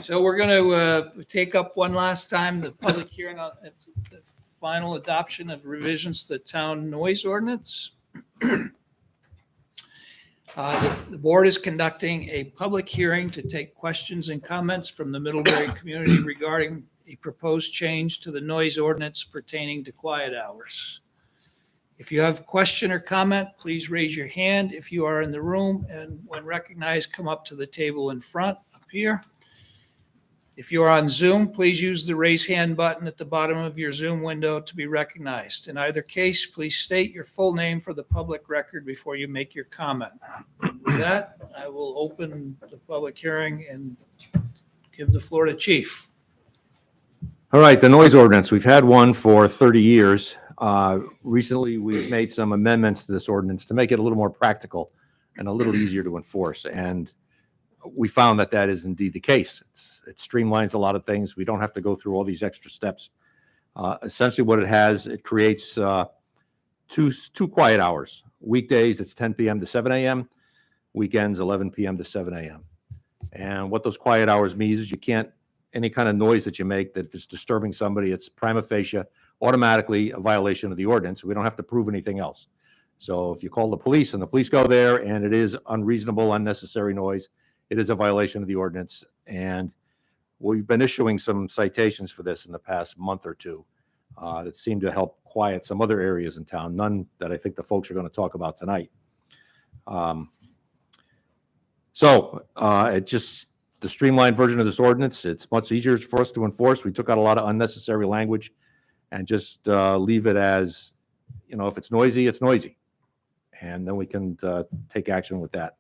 So we're going to take up one last time the public hearing on the final adoption of revisions to the town noise ordinance. The board is conducting a public hearing to take questions and comments from the Middlebury community regarding a proposed change to the noise ordinance pertaining to quiet hours. If you have a question or comment, please raise your hand if you are in the room, and when recognized, come up to the table in front up here. If you are on Zoom, please use the raise hand button at the bottom of your Zoom window to be recognized. In either case, please state your full name for the public record before you make your comment. With that, I will open the public hearing and give the floor to Chief. All right, the noise ordinance. We've had one for 30 years. Recently, we've made some amendments to this ordinance to make it a little more practical and a little easier to enforce. And we found that that is indeed the case. It streamlines a lot of things. We don't have to go through all these extra steps. Essentially what it has, it creates two quiet hours. Weekdays, it's 10 p.m. to 7 a.m. Weekends, 11 p.m. to 7 a.m. And what those quiet hours means is you can't, any kind of noise that you make that if it's disturbing somebody, it's prima facie automatically a violation of the ordinance. We don't have to prove anything else. So if you call the police and the police go there and it is unreasonable, unnecessary noise, it is a violation of the ordinance. And we've been issuing some citations for this in the past month or two that seem to help quiet some other areas in town, none that I think the folks are going to talk about tonight. It just, the streamlined version of this ordinance, it's much easier for us to enforce. We took out a lot of unnecessary language and just leave it as, if it's noisy, it's noisy. And then we can take action with that.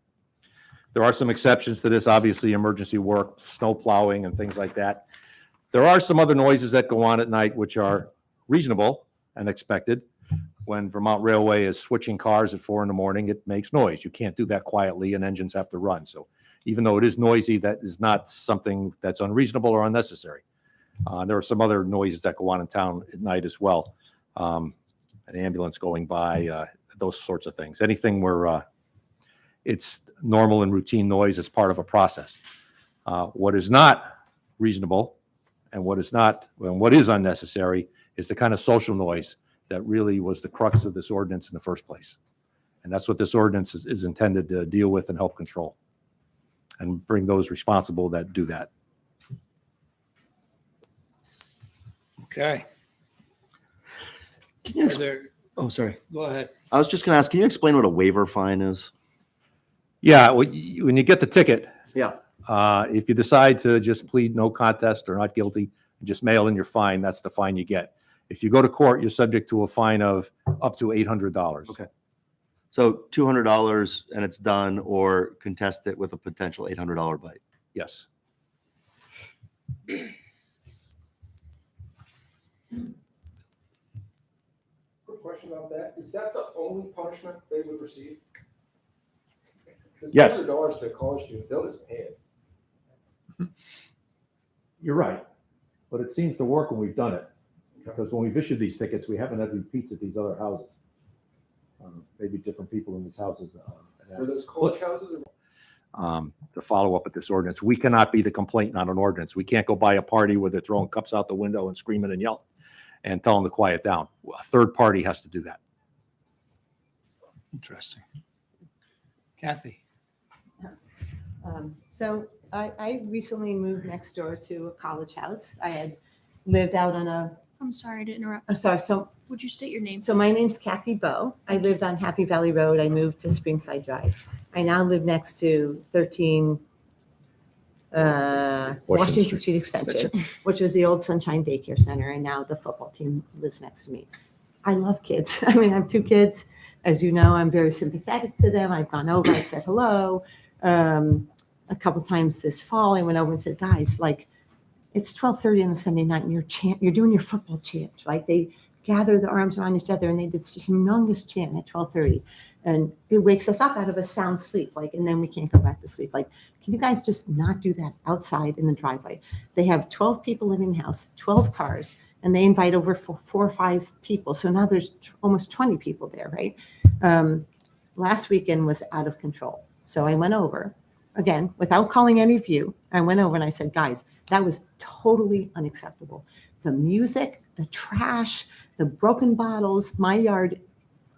There are some exceptions to this, obviously emergency work, snow plowing and things like that. There are some other noises that go on at night which are reasonable and expected. when Vermont Railway is switching cars at 4 a.m, it makes noise. You can't do that quietly and engines have to run. So even though it is noisy, that is not something that's unreasonable or unnecessary. There are some other noises that go on in town at night as well. An ambulance going by, those sorts of things. Anything where it's normal and routine noise as part of a process. What is not reasonable and what is unnecessary is the kind of social noise that really was the crux of this ordinance in the first place. And that's what this ordinance is intended to deal with and help control and bring those responsible that do that. Okay. Can you Are there, Oh, sorry. go ahead. I was just going to ask, can you explain what a waiver fine is? Yeah, when you get the ticket, Yeah. if you decide to just plead no contest or not guilty, and just mail in your fine, that's the fine you get. If you go to court, you're subject to a fine of up to $800. Okay. So $200 and it's done, or contest it with a potential $800 bite. Yes. Quick question about that. Is that the only punishment they would receive? Because Yes. $200 to college students, they'll just pay it. You're right, but it seems to work when we've done it. Because when we've issued these tickets, we haven't had repeats at these other houses. Maybe different people in these houses. Are those college houses? To follow up with this ordinance, we cannot be the complainant on an ordinance. We can't go by a party where they're throwing cups out the window and screaming and yelling and tell them to quiet down. A third party has to do that. Interesting. Kathy. So I recently moved next door to a college house. I had lived out on I'm sorry to interrupt. I'm sorry. So Would you state your name? So my name's Kathy Bowe. I lived on Happy Valley Road. I moved to Springside Drive. I now live next to 13 Washington Street Extension, which was the old Sunshine Daycare Center, and now the football team lives next to me. I love kids. I mean, I have 2 kids. As you know, I'm very sympathetic to them. I've gone over, I said hello. A couple times this fall, I went over and said, guys, like, it's 12:30 on a Sunday night, and you're doing your football chant, right? They gather the arms around each other, and they did this humongous chant at 12:30, and it wakes us up out of a sound sleep, like, and then we can't go back to sleep. Like, can you guys just not do that outside in the driveway? They have 12 people living in the house, 12 cars, and they invite over 4 or 5 people. So now there's almost 20 people there, right? Last weekend was out of control. So I went over, again, without calling any of you, I went over and I said, guys, that was totally unacceptable. The music, the trash, the broken bottles, my yard,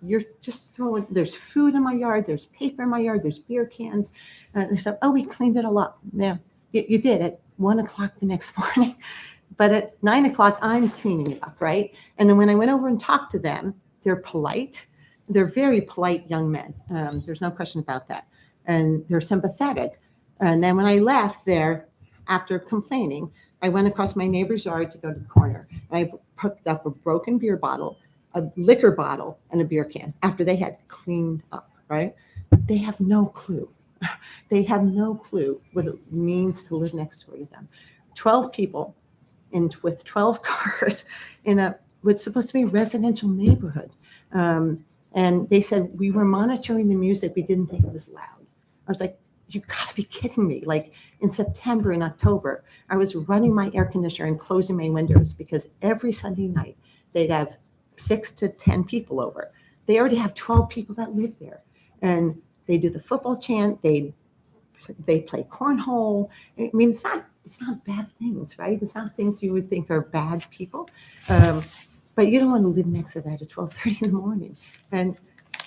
you're just throwing, there's food in my yard, there's paper in my yard, there's beer cans. They said, oh, we cleaned it all up. Yeah, you did at 1 o'clock the next morning. But at 9 o'clock, I'm cleaning it up, right? And then when I went over and talked to them, they're polite. They're very polite young men. There's no question about that. And they're sympathetic. And then when I left there, after complaining, I went across my neighbor's yard to go to the corner. And I picked up a broken beer bottle, a liquor bottle, and a beer can after they had cleaned up, right? They have no clue. They have no clue what it means to live next door to them. 12 people with 12 cars in what's supposed to be a residential neighborhood. And they said, we were monitoring the music. We didn't think it was loud. I was like, you gotta be kidding me. Like in September and October, I was running my air conditioner and closing my windows because every Sunday night they'd have 6 to 10 people over. They already have 12 people that live there. And they do the football chant, they play cornhole. I mean, it's not bad things, right? It's not things you would think are bad people. But you don't want to live next to that at 12:30 in the morning. And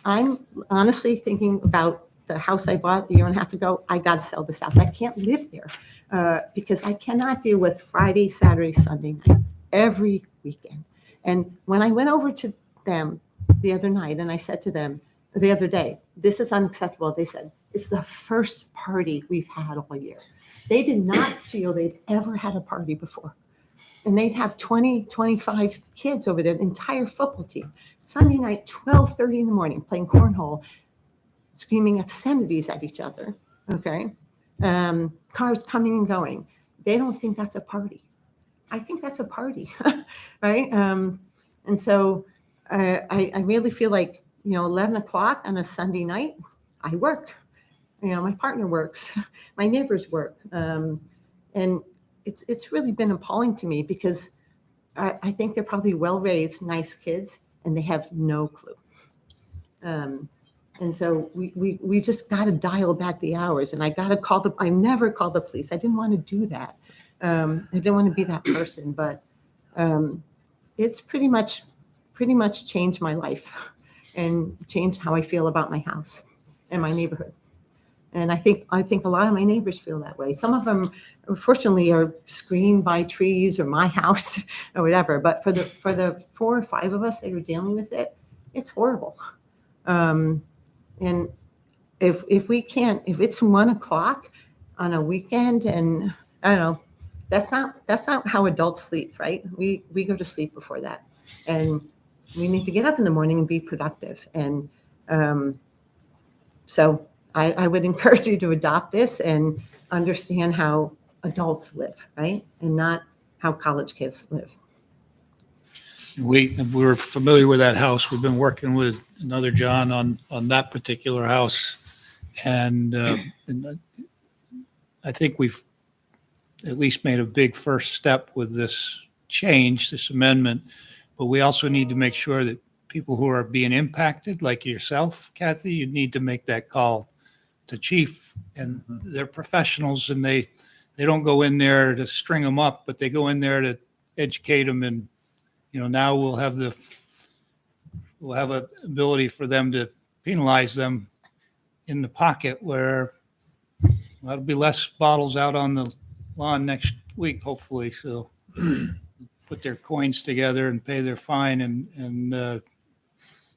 I'm honestly thinking about the house I bought a year and a half ago. I got to sell this house. I can't live there because I cannot deal with Friday, Saturday, Sunday night, every weekend. And when I went over to them the other night and I said to them the other day, this is unacceptable. They said, it's the first party we've had all year. They did not feel they'd ever had a party before. And they'd have 20, 25 kids over there, the entire football team. Sunday night, 12:30 in the morning, playing cornhole, screaming obscenities at each other, okay? Cars coming and going. They don't think that's a party. I think that's a party, right? And so I really feel like, 11 o'clock on a Sunday night, I work. My partner works, my neighbors work. And it's really been appalling to me because I think they're probably well-raised, nice kids, and they have no clue. And so we just got to dial back the hours, and I never called the police. I didn't want to do that. I didn't want to be that person, but it's pretty much changed my life and changed how I feel about my house and my neighborhood. And I think a lot of my neighbors feel that way. Some of them, unfortunately, are screened by trees or my house or whatever. But for the 4 or 5 of us that are dealing with it, it's horrible. And if it's 1 o'clock on a weekend, and I don't know, that's not how adults sleep, right? We go to sleep before that, and we need to get up in the morning and be productive. And so I would encourage you to adopt this and understand how adults live, right? And not how college kids live. We're familiar with that house. We've been working with another John on that particular house. And I think we've at least made a big first step with this change, this amendment. But we also need to make sure that people who are being impacted, like yourself, Kathy, you need to make that call to chief. And they're professionals, and they don't go in there to string them up, but they go in there to educate them. And now we'll have an ability for them to penalize them in the pocket, where there'll be less bottles out on the lawn next week, hopefully. So put their coins together and pay their fine. And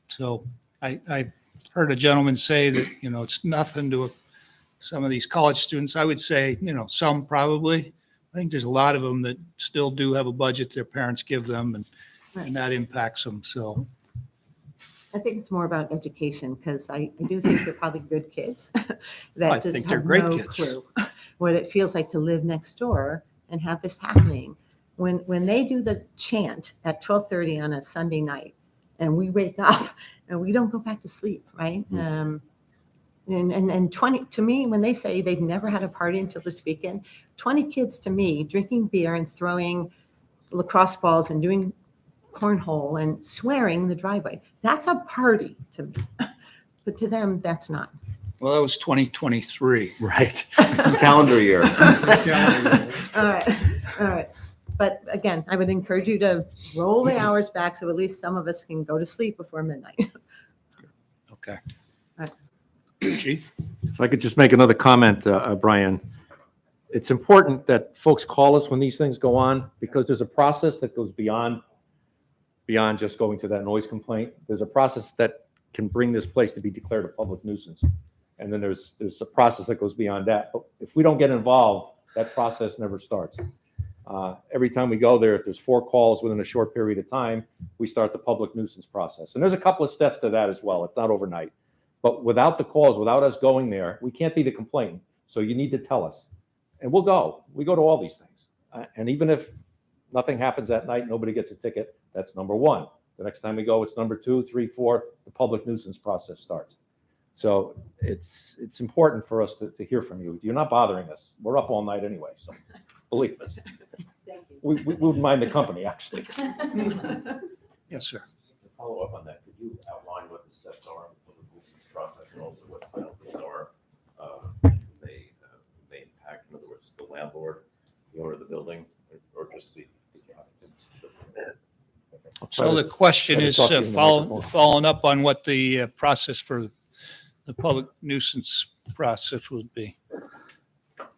so I heard a gentleman say that, it's nothing to some of these college students. I would say, some probably. I think there's a lot of them that still do have a budget their parents give them, and that impacts them. So I think it's more about education, because I do think they're probably good kids that I just think they're have great no kids. clue what it feels like to live next door and have this happening. When they do the chant at 12:30 on a Sunday night, and we wake up and we don't go back to sleep, right? And 20, to me, when they say they've never had a party until this weekend, 20 kids to me drinking beer and throwing lacrosse balls and doing cornhole and swearing in the driveway, that's a party to me. But to them, that's not. Well, that was 2023. Right. Calendar year. All right. But again, I would encourage you to roll the hours back so at least some of us can go to sleep before midnight. Okay. Right. Chief? If I could just make another comment, Brian. It's important that folks call us when these things go on, because there's a process that goes beyond just going to that noise complaint. There's a process that can bring this place to be declared a public nuisance. And then there's a process that goes beyond that. But if we don't get involved, that process never starts. Every time we go there, if there's 4 calls within a short period of time, we start the public nuisance process. And there's a couple of steps to that as well. It's not overnight. But without the calls, without us going there, we can't be the complainant. So you need to tell us. And we'll go. We go to all these things. And even if nothing happens that night, nobody gets a ticket, that's number 1. The next time we go, it's number 2, 3, 4, the public nuisance process starts. So it's important for us to hear from you. You're not bothering us. We're up all night anyway, so believe us. Thank you. We wouldn't mind the company, actually. Yes, sir. To follow up on that, could you outline what the steps are for the nuisance process, and also what penalties are may impact? In other words, the landlord, the owner of the building, or just the occupants? So the question is following up on what the process for the public nuisance process would be.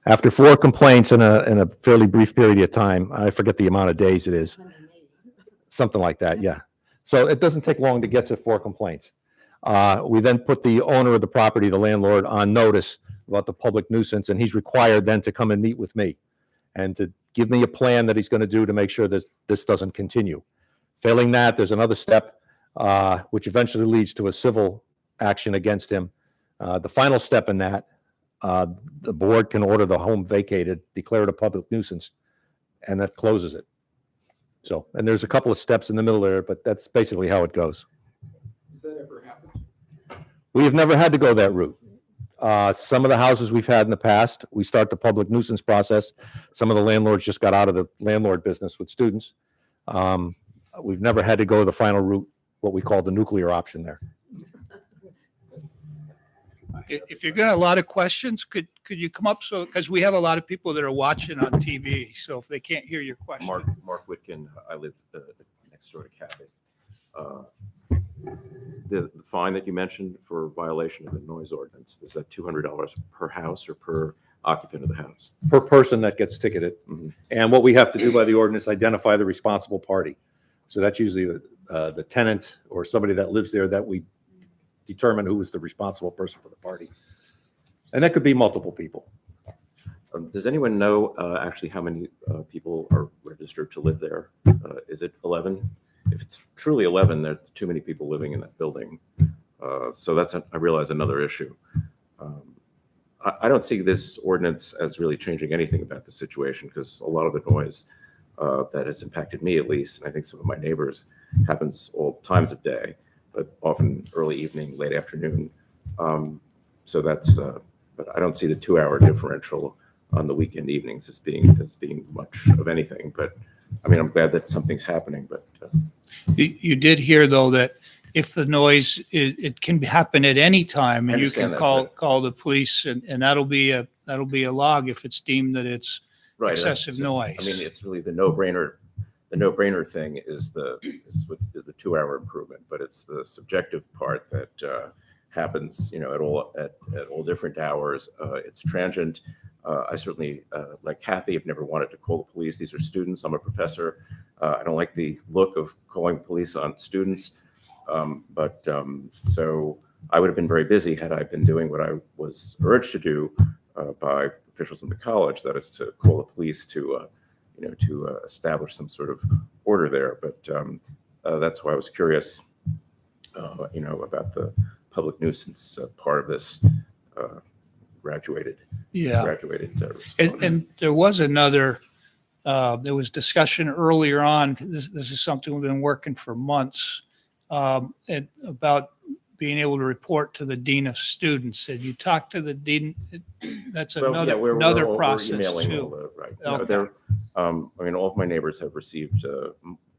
After 4 complaints in a fairly brief period of time, I forget the amount of days it is, something like that, yeah. So it doesn't take long to get to 4 complaints. We then put the owner of the property, the landlord, on notice about the public nuisance, and he's required then to come and meet with me and to give me a plan that he's going to do to make sure that this doesn't continue. Failing that, there's another step, which eventually leads to a civil action against him. The final step in that, the board can order the home vacated, declare it a public nuisance, and that closes it. So, and there's a couple of steps in the middle there, but that's basically how it goes. Has that ever happened? We have never had to go that route. Some of the houses we've had in the past, we start the public nuisance process. Some of the landlords just got out of the landlord business with students. We've never had to go the final route, what we call the nuclear option there. If you're gonna have a lot of questions, could you come up? So, because we have a lot of people that are watching on TV, so if they can't hear your question. Mark Whitkin, I live next door to Kathy. The fine that you mentioned for violation of the noise ordinance, is that $200 per house or per occupant of the house? Per person that gets ticketed. And what we have to do by the ordinance, identify the responsible party. So that's usually the tenant or somebody that lives there that we determine who is the responsible person for the party. And that could be multiple people. Does anyone know actually how many people are registered to live there? Is it 11? If it's truly 11, there's too many people living in that building. So that's, I realize, another issue. I don't see this ordinance as really changing anything about the situation, because a lot of the noise that has impacted me, at least, and I think some of my neighbors, happens all times of day, but often early evening, late afternoon. So that's, but I don't see the 2-hour differential on the weekend evenings as being much of anything. But I mean, I'm glad that something's happening, but. You did hear, though, that if the noise, it can happen at any time, and you can call the police, and that'll be a log if it's deemed that it's Right, excessive noise. I mean, it's really the no-brainer. The no-brainer thing is the 2-hour improvement, but it's the subjective part that happens, at all different hours. It's transient. I certainly, like Kathy, have never wanted to call the police. These are students. I'm a professor. I don't like the look of calling police on students. So I would have been very busy had I been doing what I was urged to do by officials in the college, that is to call the police to establish some sort of order there. But that's why I was curious, about the public nuisance part of this graduated. And there was another. There was discussion earlier on. This is something we've been working for months about being able to report to the dean of students. Had you talked to the dean? That's another process too. Right. Okay. I mean, all of my neighbors have received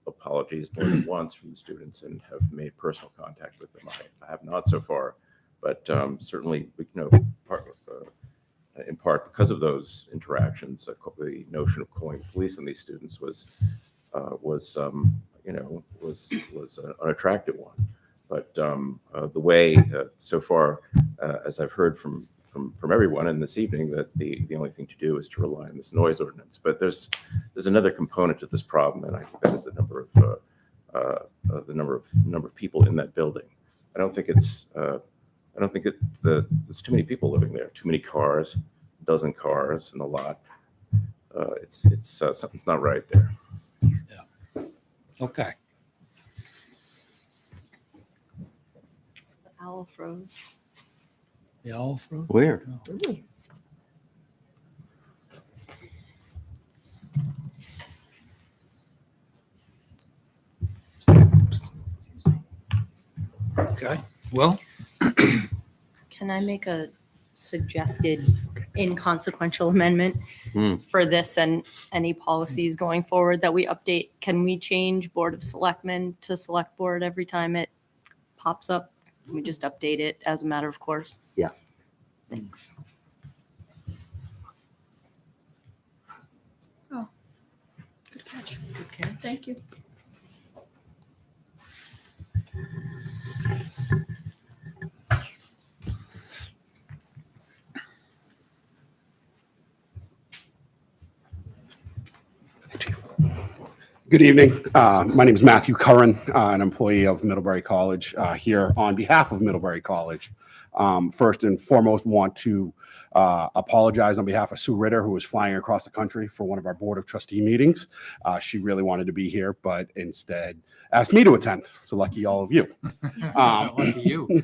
apologies more than once from the students and have made personal contact with them. I have not so far, but certainly, in part because of those interactions, the notion of calling the police on these students was an attractive one. But the way so far, as I've heard from everyone in this evening, that the only thing to do is to rely on this noise ordinance. But there's another component to this problem, and I think that is the number of people in that building. I don't think there's too many people living there. Too many cars, a dozen cars in the lot. It's something's not right there. Yeah. Okay. The owl froze. The owl froze? Where? Oh. Okay. Well, Can I make a suggested inconsequential amendment for this and any policies going forward that we update? Can we change Board of Selectmen to Select Board every time it pops up? Can we just update it as a matter of course? Yeah. Thanks. Oh, good catch. Good catch. Thank you. Good evening. My name is Matthew Curran, an employee of Middlebury College, here on behalf of Middlebury College. First and foremost, want to apologize on behalf of Sue Ritter, who was flying across the country for one of our Board of Trustee meetings. She really wanted to be here, but instead asked me to attend. So lucky all of you. Lucky you.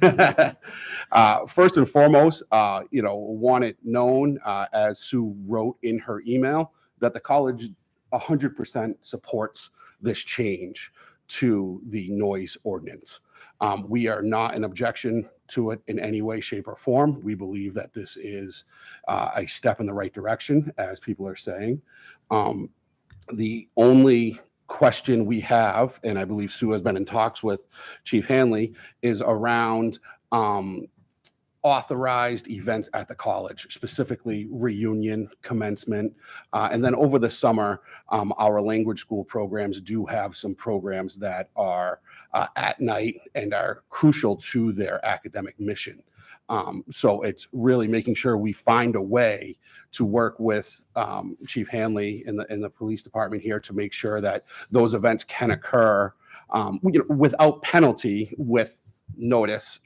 First and foremost, want it known, as Sue wrote in her email, that the college 100% supports this change to the noise ordinance. We are not an objection to it in any way, shape, or form. We believe that this is a step in the right direction, as people are saying. The only question we have, and I believe Sue has been in talks with Chief Hanley, is around authorized events at the college, specifically reunion, commencement. And then over the summer, our language school programs do have some programs that are at night and are crucial to their academic mission. So it's really making sure we find a way to work with Chief Hanley in the police department here to make sure that those events can occur without penalty, with notice,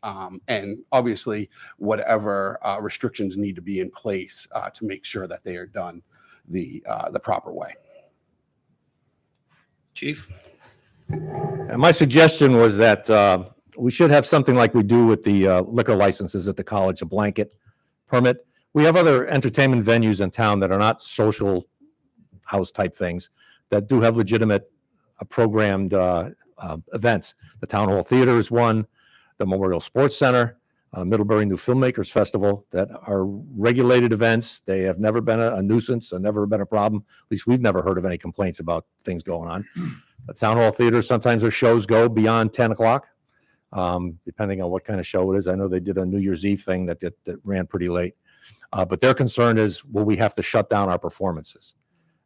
and obviously whatever restrictions need to be in place to make sure that they are done the proper way. Chief? And my suggestion was that we should have something like we do with the liquor licenses at the college, a blanket permit. We have other entertainment venues in town that are not social house type things that do have legitimate programmed events. The Town Hall Theater is one, the Memorial Sports Center, Middlebury New Filmmakers Festival, that are regulated events. They have never been a nuisance and never been a problem. At least we've never heard of any complaints about things going on. The Town Hall Theater, sometimes their shows go beyond 10 o'clock, depending on what kind of show it is. I know they did a New Year's Eve thing that ran pretty late. But their concern is, will we have to shut down our performances?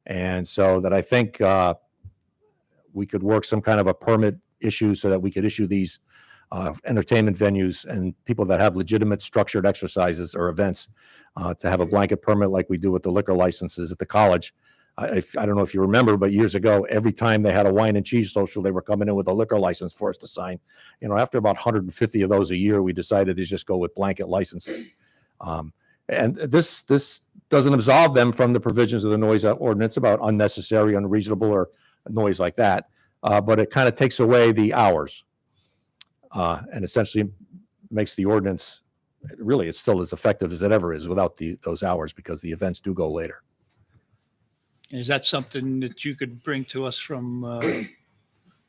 And so that I think we could work some kind of a permit issue so that we could issue these entertainment venues and people that have legitimate structured exercises or events to have a blanket permit like we do with the liquor licenses at the college. I don't know if you remember, but years ago, every time they had a wine and cheese social, they were coming in with a liquor license for us to sign. After about 150 of those a year, we decided to just go with blanket licenses. And this doesn't absolve them from the provisions of the noise ordinance about unnecessary, unreasonable, or noise like that. But it kind of takes away the hours and essentially makes the ordinance, really, it's still as effective as it ever is without those hours, because the events do go later. Is that something that you could bring to us from,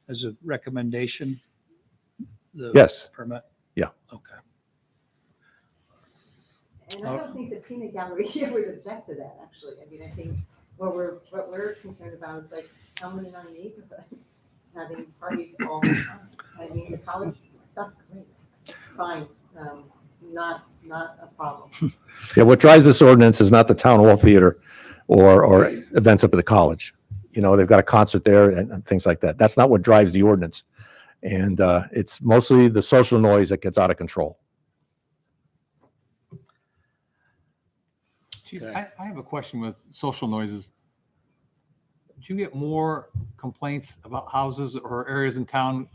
as a recommendation? The Yes. Permit? Yeah. Okay. And I don't think the peanut gallery here would object to that, actually. I mean, I think what we're concerned about is like someone in our neighborhood having parties all the time. I mean, the college stuff, great, fine, not a problem. Yeah, what drives this ordinance is not the Town Hall Theater or events up at the college. They've got a concert there and things like that. That's not what drives the ordinance. And it's mostly the social noise that gets out of control. Chief, I have a question with social noises. Do you get more complaints about houses or areas in town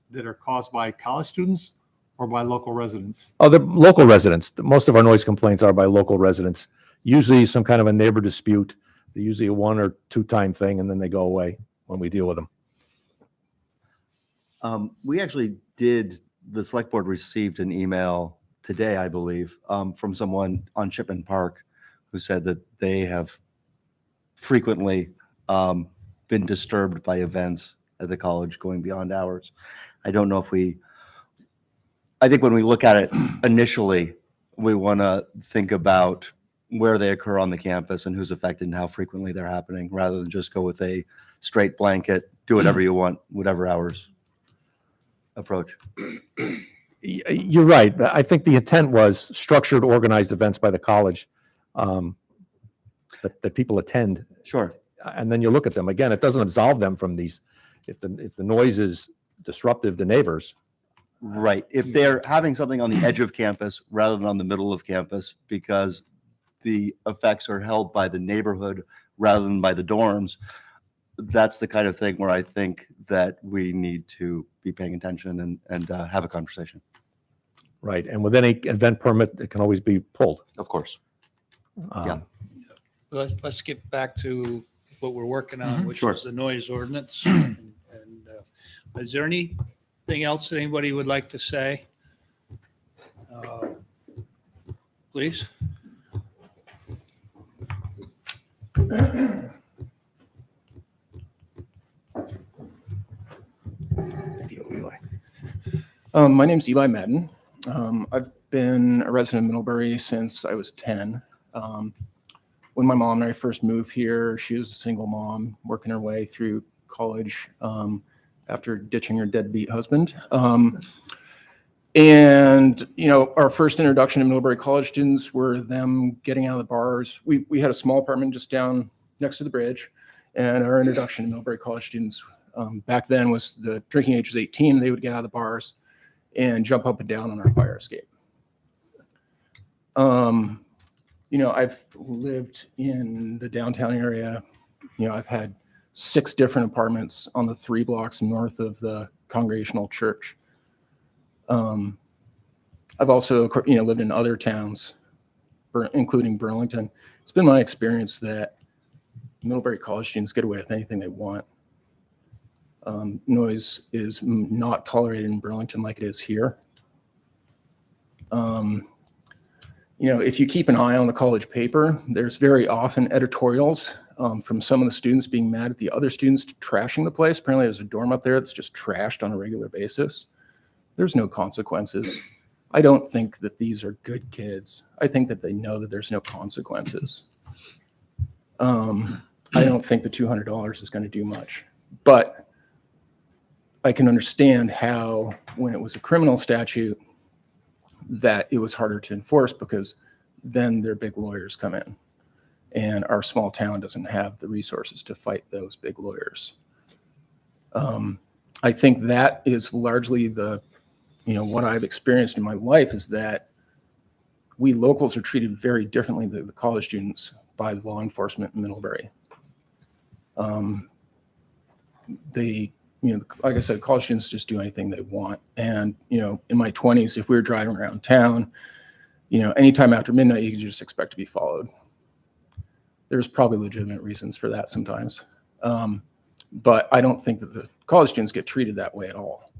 that are caused by college students or by local residents? Oh, the local residents. Most of our noise complaints are by local residents. Usually some kind of a neighbor dispute. They're usually a 1 or 2 time thing, and then they go away when we deal with them. We actually the select board received an email today, I believe, from someone on Chipman Park who said that they have frequently been disturbed by events at the college going beyond hours. I don't know I think when we look at it initially, we want to think about where they occur on the campus and who's affected and how frequently they're happening, rather than just go with a straight blanket, do whatever you want, whatever hours approach. You're right. I think the intent was structured, organized events by the college that people attend. Sure. And then you look at them. Again, it doesn't absolve them from these. If the noise is disruptive to neighbors. Right. If they're having something on the edge of campus rather than on the middle of campus, because the effects are held by the neighborhood rather than by the dorms, that's the kind of thing where I think that we need to be paying attention and have a conversation. Right. And with any event permit, it can always be pulled. Of course. Yeah. Let's get back to what we're working on, which Sure. is the noise ordinance. And is there anything else that anybody would like to say? Please. you, Eli. My name's Eli Madden. I've been a resident of Middlebury since I was 10. When my mom and I first moved here, she was a single mom working her way through college after ditching her deadbeat husband. And, you know, our first introduction to Middlebury College students were them getting out of the bars. We had a small apartment just down next to the bridge, and our introduction to Middlebury College students back then was the drinking age was 18. They would get out of the bars and jump up and down on our fire escape. You know, I've lived in the downtown area. You know, I've had 6 different apartments on the 3 blocks north of the Congregational Church. I've also, you know, lived in other towns, including Burlington. It's been my experience that Middlebury College students get away with anything they want. Noise is not tolerated in Burlington like it is here. You know, if you keep an eye on the college paper, there's very often editorials from some of the students being mad at the other students trashing the place. Apparently there's a dorm up there that's just trashed on a regular basis. There's no consequences. I don't think that these are good kids. I think that they know that there's no consequences. I don't think the $200 is going to do much, but I can understand how, when it was a criminal statute, that it was harder to enforce because then their big lawyers come in, and our small town doesn't have the resources to fight those big lawyers. I think that is largely the, you know, what I've experienced in my life is that we locals are treated very differently than the college students by the law enforcement in Middlebury. They, you know, like I said, college students just do anything they want. And, you know, in my 20s, if we were driving around town, you know, anytime after midnight, you could just expect to be followed. There's probably legitimate reasons for that sometimes. But I don't think that the college students get treated that way at all.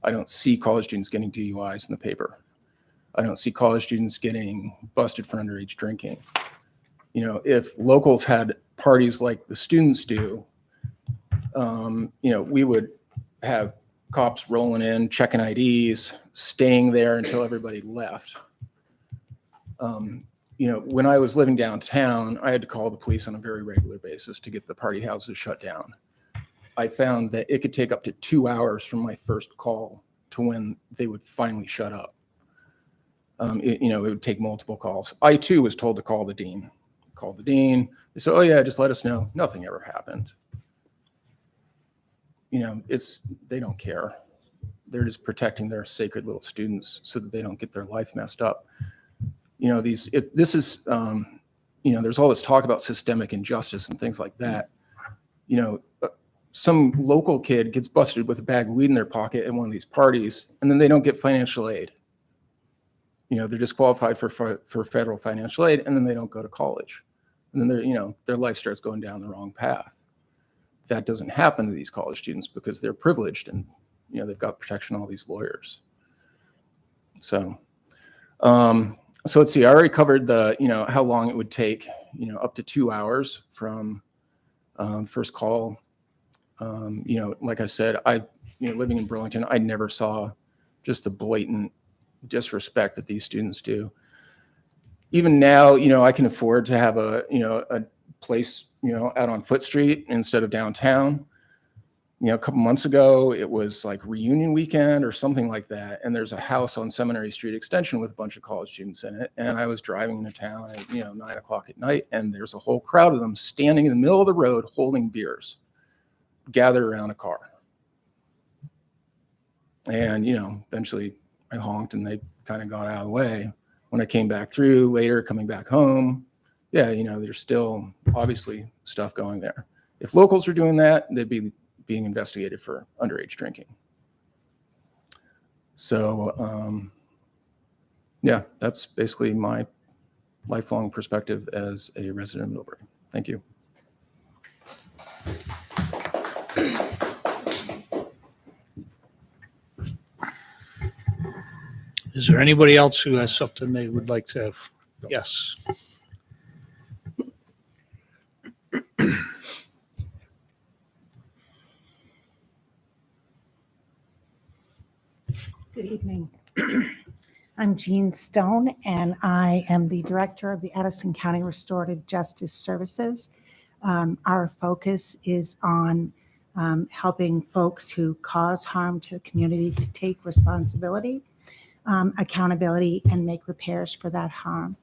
I don't see college students getting DUIs in the paper. I don't see college students getting busted for underage drinking. You know, if locals had parties like the students do, you know, we would have cops rolling in, checking IDs, staying there until everybody left. You know, when I was living downtown, I had to call the police on a very regular basis to get the party houses shut down. I found that it could take up to 2 hours from my first call to when they would finally shut up. You know, it would take multiple calls. I too was told to call the dean. Called the dean. They said, "Oh yeah, just let us know." Nothing ever happened. You know, they don't care. They're just protecting their sacred little students so that they don't get their life messed up. You know, this is, you know, there's all this talk about systemic injustice and things like that. You know, some local kid gets busted with a bag of weed in their pocket at one of these parties, and then they don't get financial aid. You know, they're disqualified for federal financial aid, and then they don't go to college. And then you know, their life starts going down the wrong path. That doesn't happen to these college students because they're privileged and, you know, they've got protection, all these lawyers. So, so let's see, I already covered the, you know, how long it would take, you know, up to 2 hours from first call. You know, like I said, you know, living in Burlington, I never saw just the blatant disrespect that these students do. Even now, you know, I can afford to have a place, you know, out on Foot Street instead of downtown. You know, a couple months ago, it was like reunion weekend or something like that. And there's a house on Seminary Street Extension with a bunch of college students in it. And I was driving into town at, you know, 9 o'clock at night, and there's a whole crowd of them standing in the middle of the road holding beers, gathered around a car. And, you know, eventually I honked and they kind of got out of the way. When I came back through later, coming back home, yeah, you know, there's still obviously stuff going there. If locals are doing that, they'd be being investigated for underage drinking. So, yeah, that's basically my lifelong perspective as a resident of Middlebury. Thank you. Is there anybody else who has something they would like to have? Yes. Good evening. I'm Jean Stone, and I am the Director of the Addison County Restorative Justice Services. Our focus is on helping folks who cause harm to the community to take responsibility, accountability, and make repairs for that harm.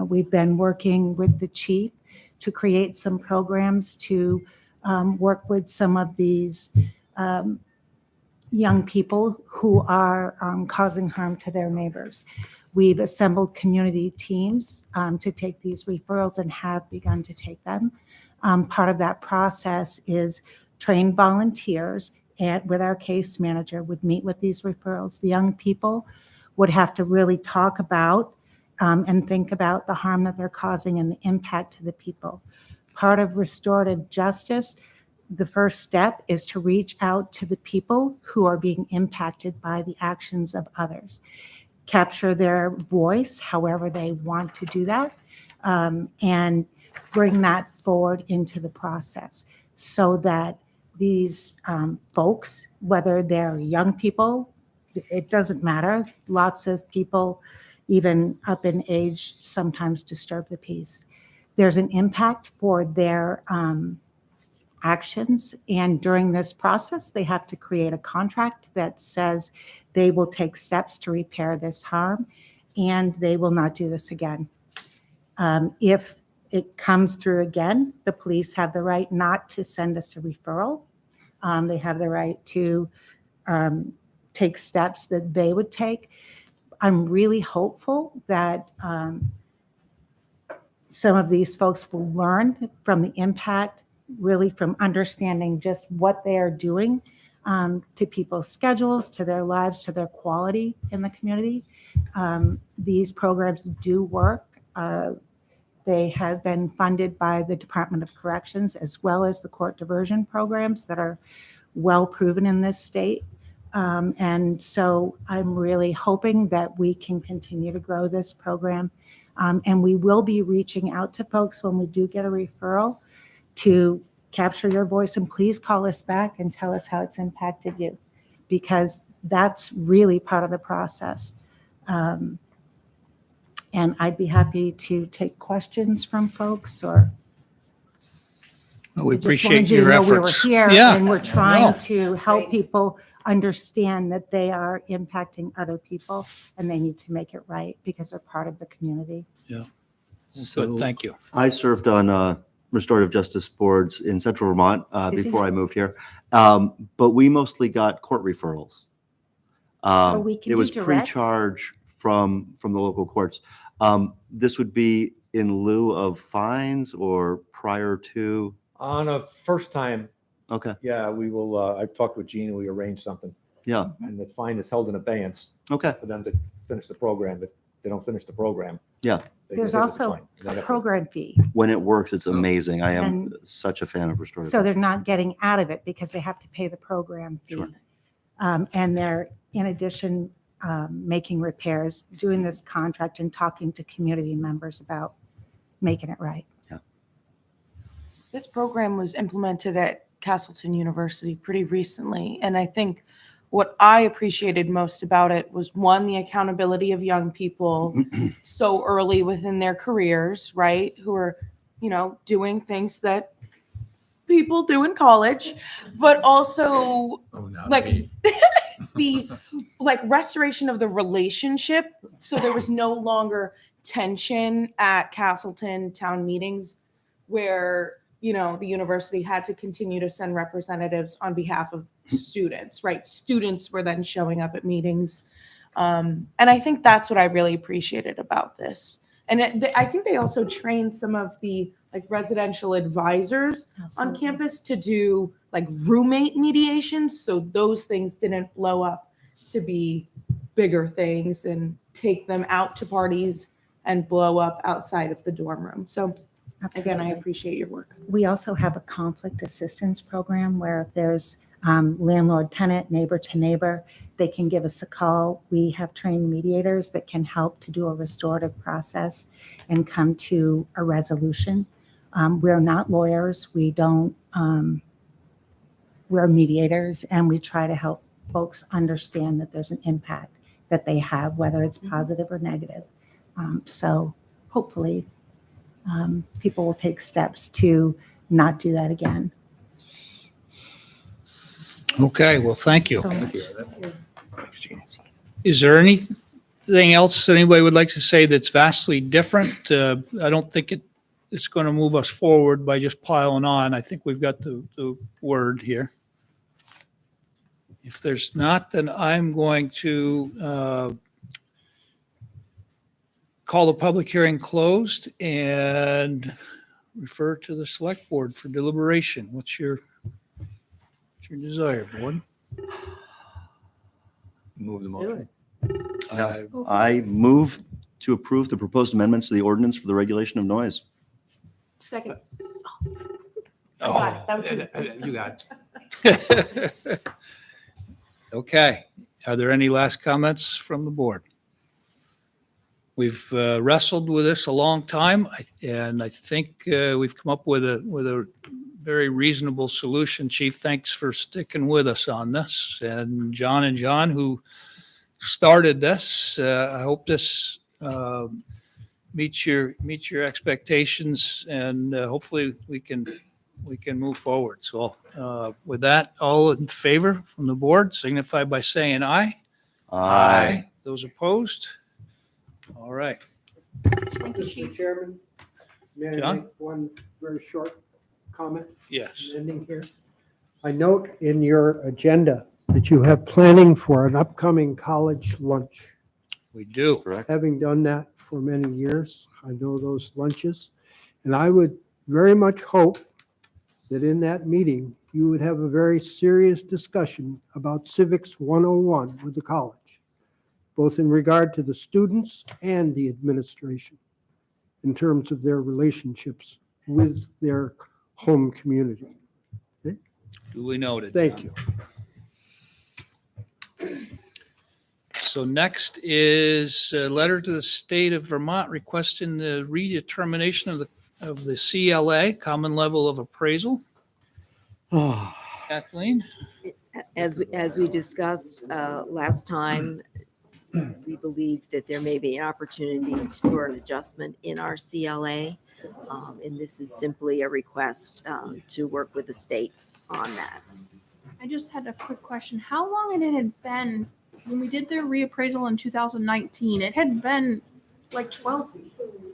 We've been working with the chief to create some programs to work with some of these young people who are causing harm to their neighbors. We've assembled community teams to take these referrals and have begun to take them. Part of that process is trained volunteers and with our case manager would meet with these referrals. The young people would have to really talk about and think about the harm that they're causing and the impact to the people. Part of restorative justice, the first step is to reach out to the people who are being impacted by the actions of others. Capture their voice, however they want to do that, and bring that forward into the process so that these folks, whether they're young people, it doesn't matter. Lots of people, even up in age, sometimes disturb the peace. There's an impact for their actions, and during this process they have to create a contract that says they will take steps to repair this harm and they will not do this again. If it comes through again, the police have the right not to send us a referral. They have the right to take steps that they would take. I'm really hopeful that some of these folks will learn from the impact, really from understanding just what they are doing to people's schedules, to their lives, to their quality in the community. These programs do work. They have been funded by the Department of Corrections as well as the court diversion programs that are well proven in this state. And so I'm really hoping that we can continue to grow this program. And we will be reaching out to folks when we do get a referral to capture your voice, and please call us back and tell us how it's impacted you, because that's really part of the process. And I'd be happy to take questions from folks, or We I just appreciate wanted you to your know efforts. We were here Yeah. and we're I trying know. to help people understand that they are impacting other people and they need to make it right because they're part of the community. Yeah. So Good, thank you. I served on restorative justice boards in Central Vermont Did you? before I moved here, but we mostly got court referrals. So we can It do was direct? pre-charge from the local courts. This would be in lieu of fines or prior to? On a first time, Okay. yeah, we will, I've talked with Gene and we arranged something. Yeah. And the fine is held in abeyance. Okay. For them to finish the program. If they don't finish the program. Yeah. they There's get hit with the also fine. They a have to- program fee. When it works, it's amazing. I am And such a fan of restorative So they're justice. not getting out of it because they have to pay the program fee. Sure. And they're, in addition, making repairs, doing this contract and talking to community members about making it right. This program was implemented at Castleton University pretty recently, and I think what I appreciated most about it was, one, the accountability of young people so early within their careers, right? Who are, doing things that people do in college, but also like the restoration of the relationship. So there was no longer tension at Castleton town meetings where, the university had to continue to send representatives on behalf of students, right? Students were then showing up at meetings. And I think that's what I really appreciated about this. And I think they also trained some of the residential advisors on campus to do roommate mediations. So those things didn't blow up to be bigger things and take them out to parties and blow up outside of the dorm room. So again, I appreciate your work. We also have a conflict assistance program where if there's landlord tenant, neighbor to neighbor, they can give us a call. We have trained mediators that can help to do a restorative process and come to a resolution. We're not lawyers. We don't, we're mediators, and we try to help folks understand that there's an impact that they have, whether it's positive or negative. So hopefully people will take steps to not do that again. Okay, well, thank you. So much. Is there anything else anybody would like to say that's vastly different? I don't think it's going to move us forward by just piling on. I think we've got the word here. If there's not, then I'm going to call the public hearing closed and refer to the select board for deliberation. What's your desire, board? Move the motion. I move to approve the proposed amendments to the ordinance for the regulation of noise. Second. Oh. That was me. You got it. Okay. Are there any last comments from the board? We've wrestled with this a long time, and I think we've come up with a very reasonable solution. Chief, thanks for sticking with us on this. And John, who started this, I hope this meets your expectations, and hopefully we can move forward. So with that, all in favor from the board, signify by saying aye. Aye. Those opposed? All right. Thank you, Mr. Chief. Chairman, may I John? make one very short comment? Yes. Ending here. I note in your agenda that you have planning for an upcoming college lunch. We do. Correct. Having done that for many years, I know those lunches. And I would very much hope that in that meeting, you would have a very serious discussion about Civics 101 with the college, both in regard to the students and the administration, in terms of their relationships with their home community. Okay? Duly noted. Thank you. So next is a letter to the state of Vermont requesting the redetermination of the CLA, common level of appraisal. Kathleen? As we discussed last time, we believe that there may be an opportunity for an adjustment in our CLA. And this is simply a request to work with the state on that. I just had a quick question. How long it had been when we did the reappraisal in 2019? It had been like 12.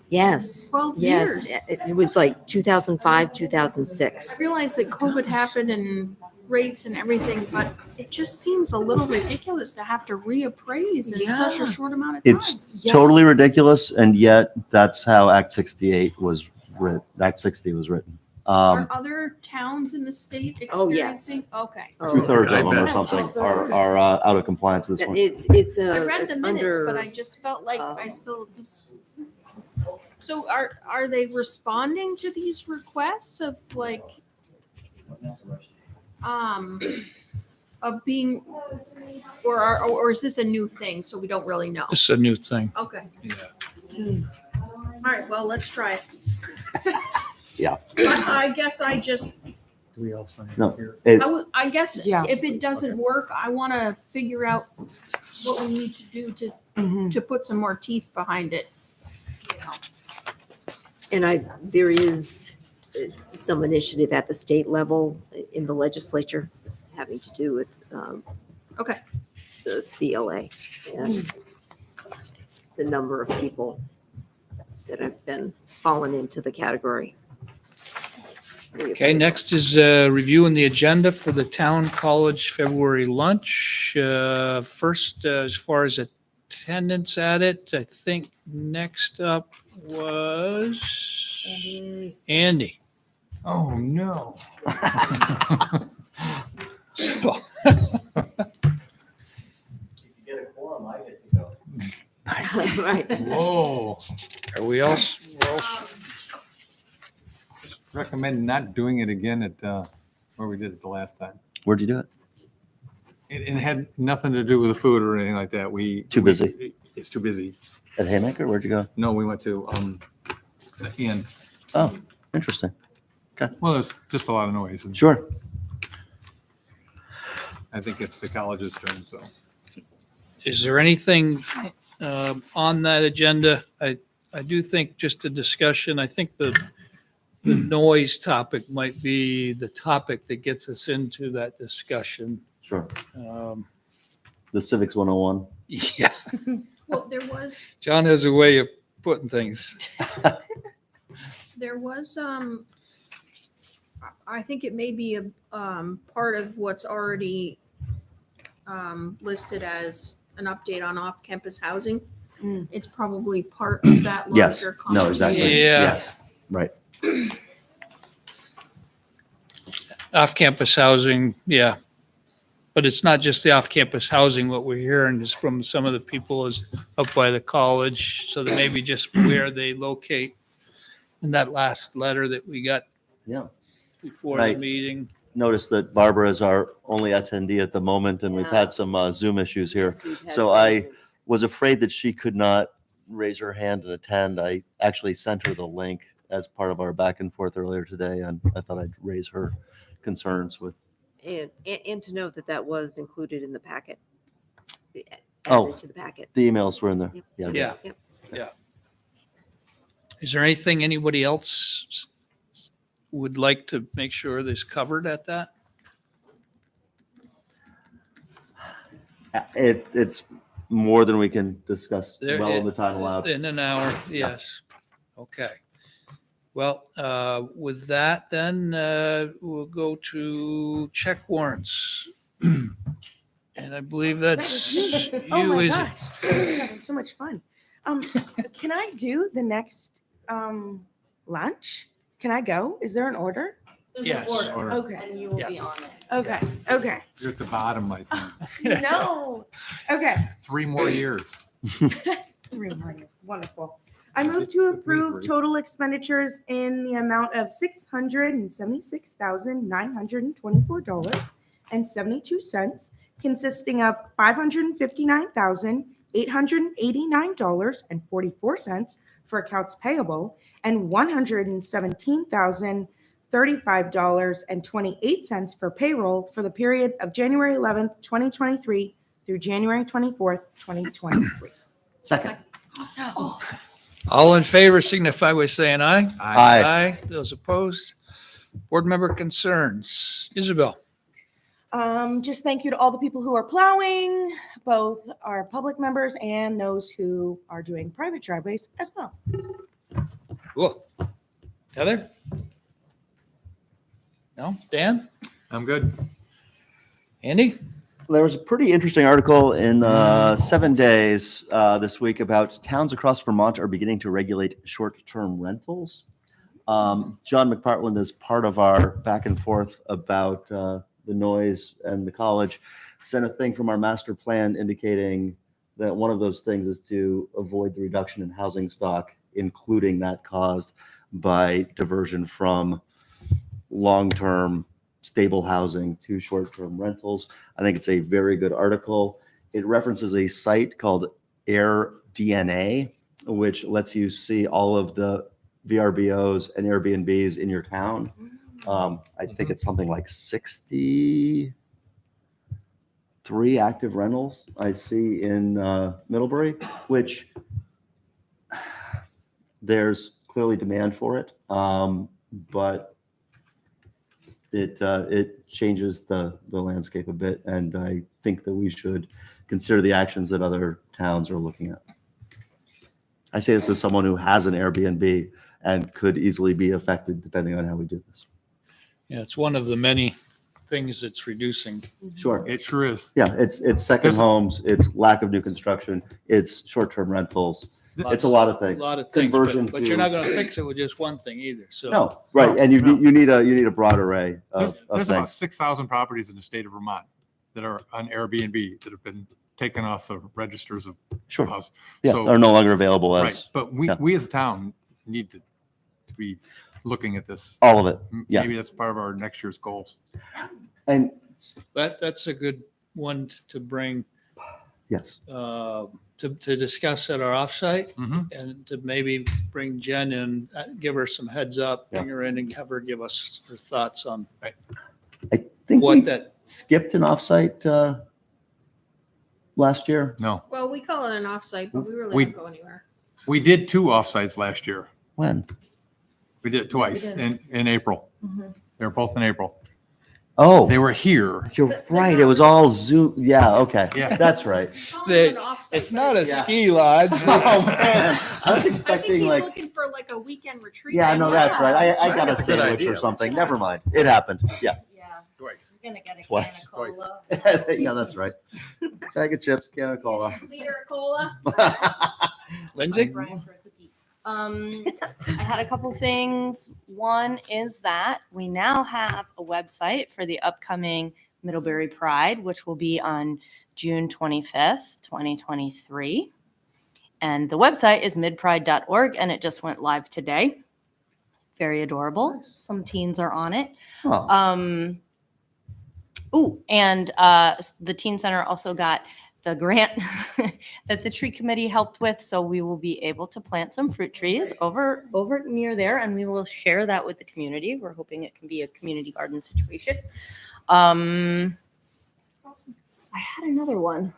Yes. 12 Yes. years. It was like 2005, I 2006. realized that COVID happened and rates and everything, but it just seems a little ridiculous to have to reappraise in such a Yeah. short amount of time. It's totally ridiculous, and yet that's how Act 68 was written. Act 60 was written. Are other towns in the state Oh, yes. experiencing? Okay. Two-thirds of them or bet. something Two-thirds. are out of compliance at this point. It's I read the minutes, under. but I just felt like I still just. So are they responding to these requests of like, of being, or is this a new thing? So we don't really know. This is a new thing. Okay. Yeah. All right. Well, let's try it. Yeah. But I guess I just. Do we all sign No, here? I guess Yeah. if it doesn't work, I want to figure out what we need to do to put some more teeth behind it. And there is some initiative at the state level in the legislature having to do with Okay. the CLA and the number of people that have been fallen into the category. Okay, next is reviewing the agenda for the town college February lunch. First, as far as attendance at it, I think next up was Andy. Oh, no. So, Right. Whoa. are we all? Recommend not doing it again at where we did it the last time. Where'd you do it? It had nothing to do with the food or anything like that. Too busy? It's too busy. At Haymaker? Where'd you go? No, we went to the inn. Oh, interesting. Well, there's just a lot of noise. And Sure. I think it's the college's turn, so. Is there anything on that agenda? I do think just a discussion, I think the noise topic might be the topic that gets us into that discussion. Sure. Um, The Civics 101. Yeah, Well, there was, John has a way of putting things. there was, I think it may be a, part of what's already, listed as an update on off-campus housing. It's probably part of that Yes. larger No, exactly. conversation. Yeah. Yes. Right. Off-campus housing, yeah. But it's not just the off-campus housing. What we're hearing is from some of the people is up by the college. So that maybe just where they locate in that last letter that we got Yeah. before the Right. meeting. Notice that Barbara is our only attendee at the moment, and we've Yeah. had some Zoom issues here. Yes, we've had So some I Zoom. was afraid that she could not raise her hand and attend. I actually sent her the link as part of our back and forth earlier today, and I thought I'd raise her concerns with. And to note that that was included in the packet. Oh, Added to the packet. The emails were in there. Yep. Yeah. Yeah. Yep. Yeah. Is there anything anybody else would like to make sure is covered at that? It's more than we can discuss There- well in the time allowed. In an hour, yes. Okay. Well, with that, then we'll go to check warrants. And I believe that's you, Oh my is it? gosh, this is having so much fun. Can I do the next lunch? Can I go? Is there an order? Yes. Order. Okay. And you will Yeah. be on it. Okay. Okay. You're at the bottom, I think. No. Okay. 3 more years. Wonderful. I move to approve total expenditures in the amount of $676,924.72, consisting of $559,889.44 for accounts payable and $117,035.28 for payroll for the period of January 11th, 2023 through January 24th, 2023. Second. All in favor signify by saying aye. Aye. Aye. Those opposed? Board member concerns. Isabel? Just thank you to all the people who are plowing, both our public members and those who are doing private driveways as well. Cool. Heather? No? Dan? I'm good. Andy? There was a pretty interesting article in 7 Days this week about towns across Vermont are beginning to regulate short-term rentals. John McPartland is part of our back and forth about the noise and the college, sent a thing from our master plan indicating that one of those things is to avoid the reduction in housing stock, including that caused by diversion from long-term stable housing to short-term rentals. I think it's a very good article. It references a site called AirDNA, which lets you see all of the VRBOs and Airbnbs in your town. I think it's something like 63 active rentals I see in Middlebury, which there's clearly demand for it, but it changes the landscape a bit, and I think that we should consider the actions that other towns are looking at. I say this as someone who has an Airbnb and could easily be affected depending on how we do this. Yeah, it's one of the many things that's reducing. Sure. It sure is. Yeah, it's second homes, it's lack of new construction, it's short-term rentals. It's a lot of things. A lot of things, Conversion but you're not to- going to fix it with just one thing either, so. No, right, and you need a broad array of There's about things. 6,000 properties in the state of Vermont that are on Airbnb that have been taken off the registers of Sure. house. Yeah, So- are no longer available Right, as. but we, yeah. we as a town need to be looking at this. All of it, yeah. Maybe that's part of our next year's goals. And That's a good one to bring, yes, to discuss at our offsite Mhm. and to maybe bring Jen in, give her some heads up, bring Yeah. her in and have her give us her thoughts on. I think what we that, skipped an offsite last year. No, Well, we call it an offsite, but we really We- don't go anywhere. we did 2 offsites last year. When? We did it twice did. in April. Mhm. They were both in April. Oh, They were here. you're right. It was all Zoom. Yeah. Okay. Yeah. That's right. it's not a Yeah. ski lodge. Oh man, I was I think expecting he's like. looking for like a weekend retreat. Yeah, no, that's right. I got a That's a good sandwich idea. or something. Never mind. It happened. Yeah. Yeah. Twice. We're gonna get a Twice. can of cola. Yeah, that's right. Bag of chips, can of cola. Liter of cola. Lindsay? Brian for a cookie. I had a couple things. One is that we now have a website for the upcoming Middlebury Pride, which will be on June 25th, 2023. And the website is midpride.org, and it just went live today. Very adorable. Some teens are on it. Oh. And the Teen Center also got the grant that the tree committee helped with, so we will be able to plant some fruit trees over near there, and we will share that with the community. We're hoping it can be a community garden situation. I had another one.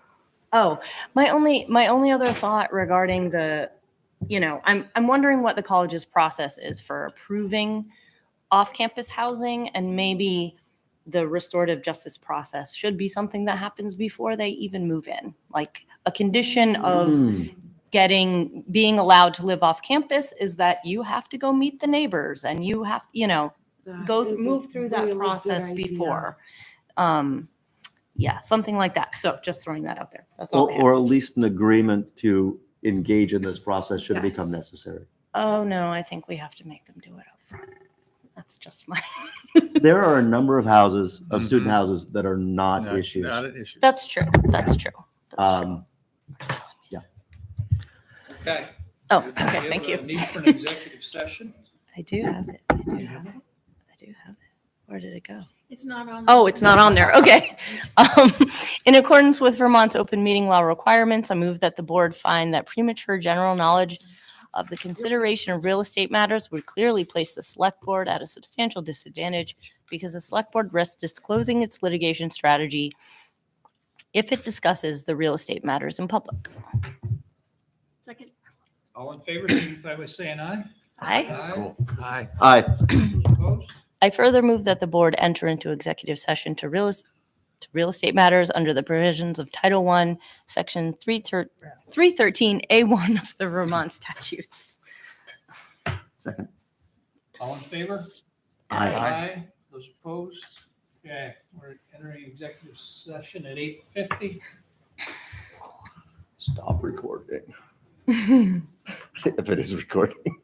Oh, my only other thought regarding the, I'm wondering what the college's process is for approving off-campus housing, and maybe the restorative justice process should be something that happens before they even move in. Like a condition of being allowed to live off campus is that you have to go meet the neighbors and you have, move through that process before. Yeah, something like that. So just throwing that out there. That's all I have. Or at least an agreement to engage in this process should it become Yes. necessary. Oh, no, I think we have to make them do it up front. That's just my. There are a number of houses, of student houses, that are not issues. Not an issue. That's true. That's true. Yeah. Okay. Oh, Do okay, have thank a you. Need for an executive session? I do have it. Where did it go? It's not on. Oh, it's not on there. Okay. In accordance with Vermont's open meeting law requirements, I move that the board find that premature general knowledge of the consideration of real estate matters would clearly place the select board at a substantial disadvantage because the select board risks disclosing its litigation strategy if it discusses the real estate matters in public. Second. All in favor, signify by saying aye. Aye. Hi. Aye. Opposed? I further move that the board enter into executive session to real estate matters under the provisions of Title I, Section 313A1 of the Vermont statutes. Second. All in favor? Aye. Those opposed? Okay, we're entering executive session at 8:50. Stop recording. If it is recording.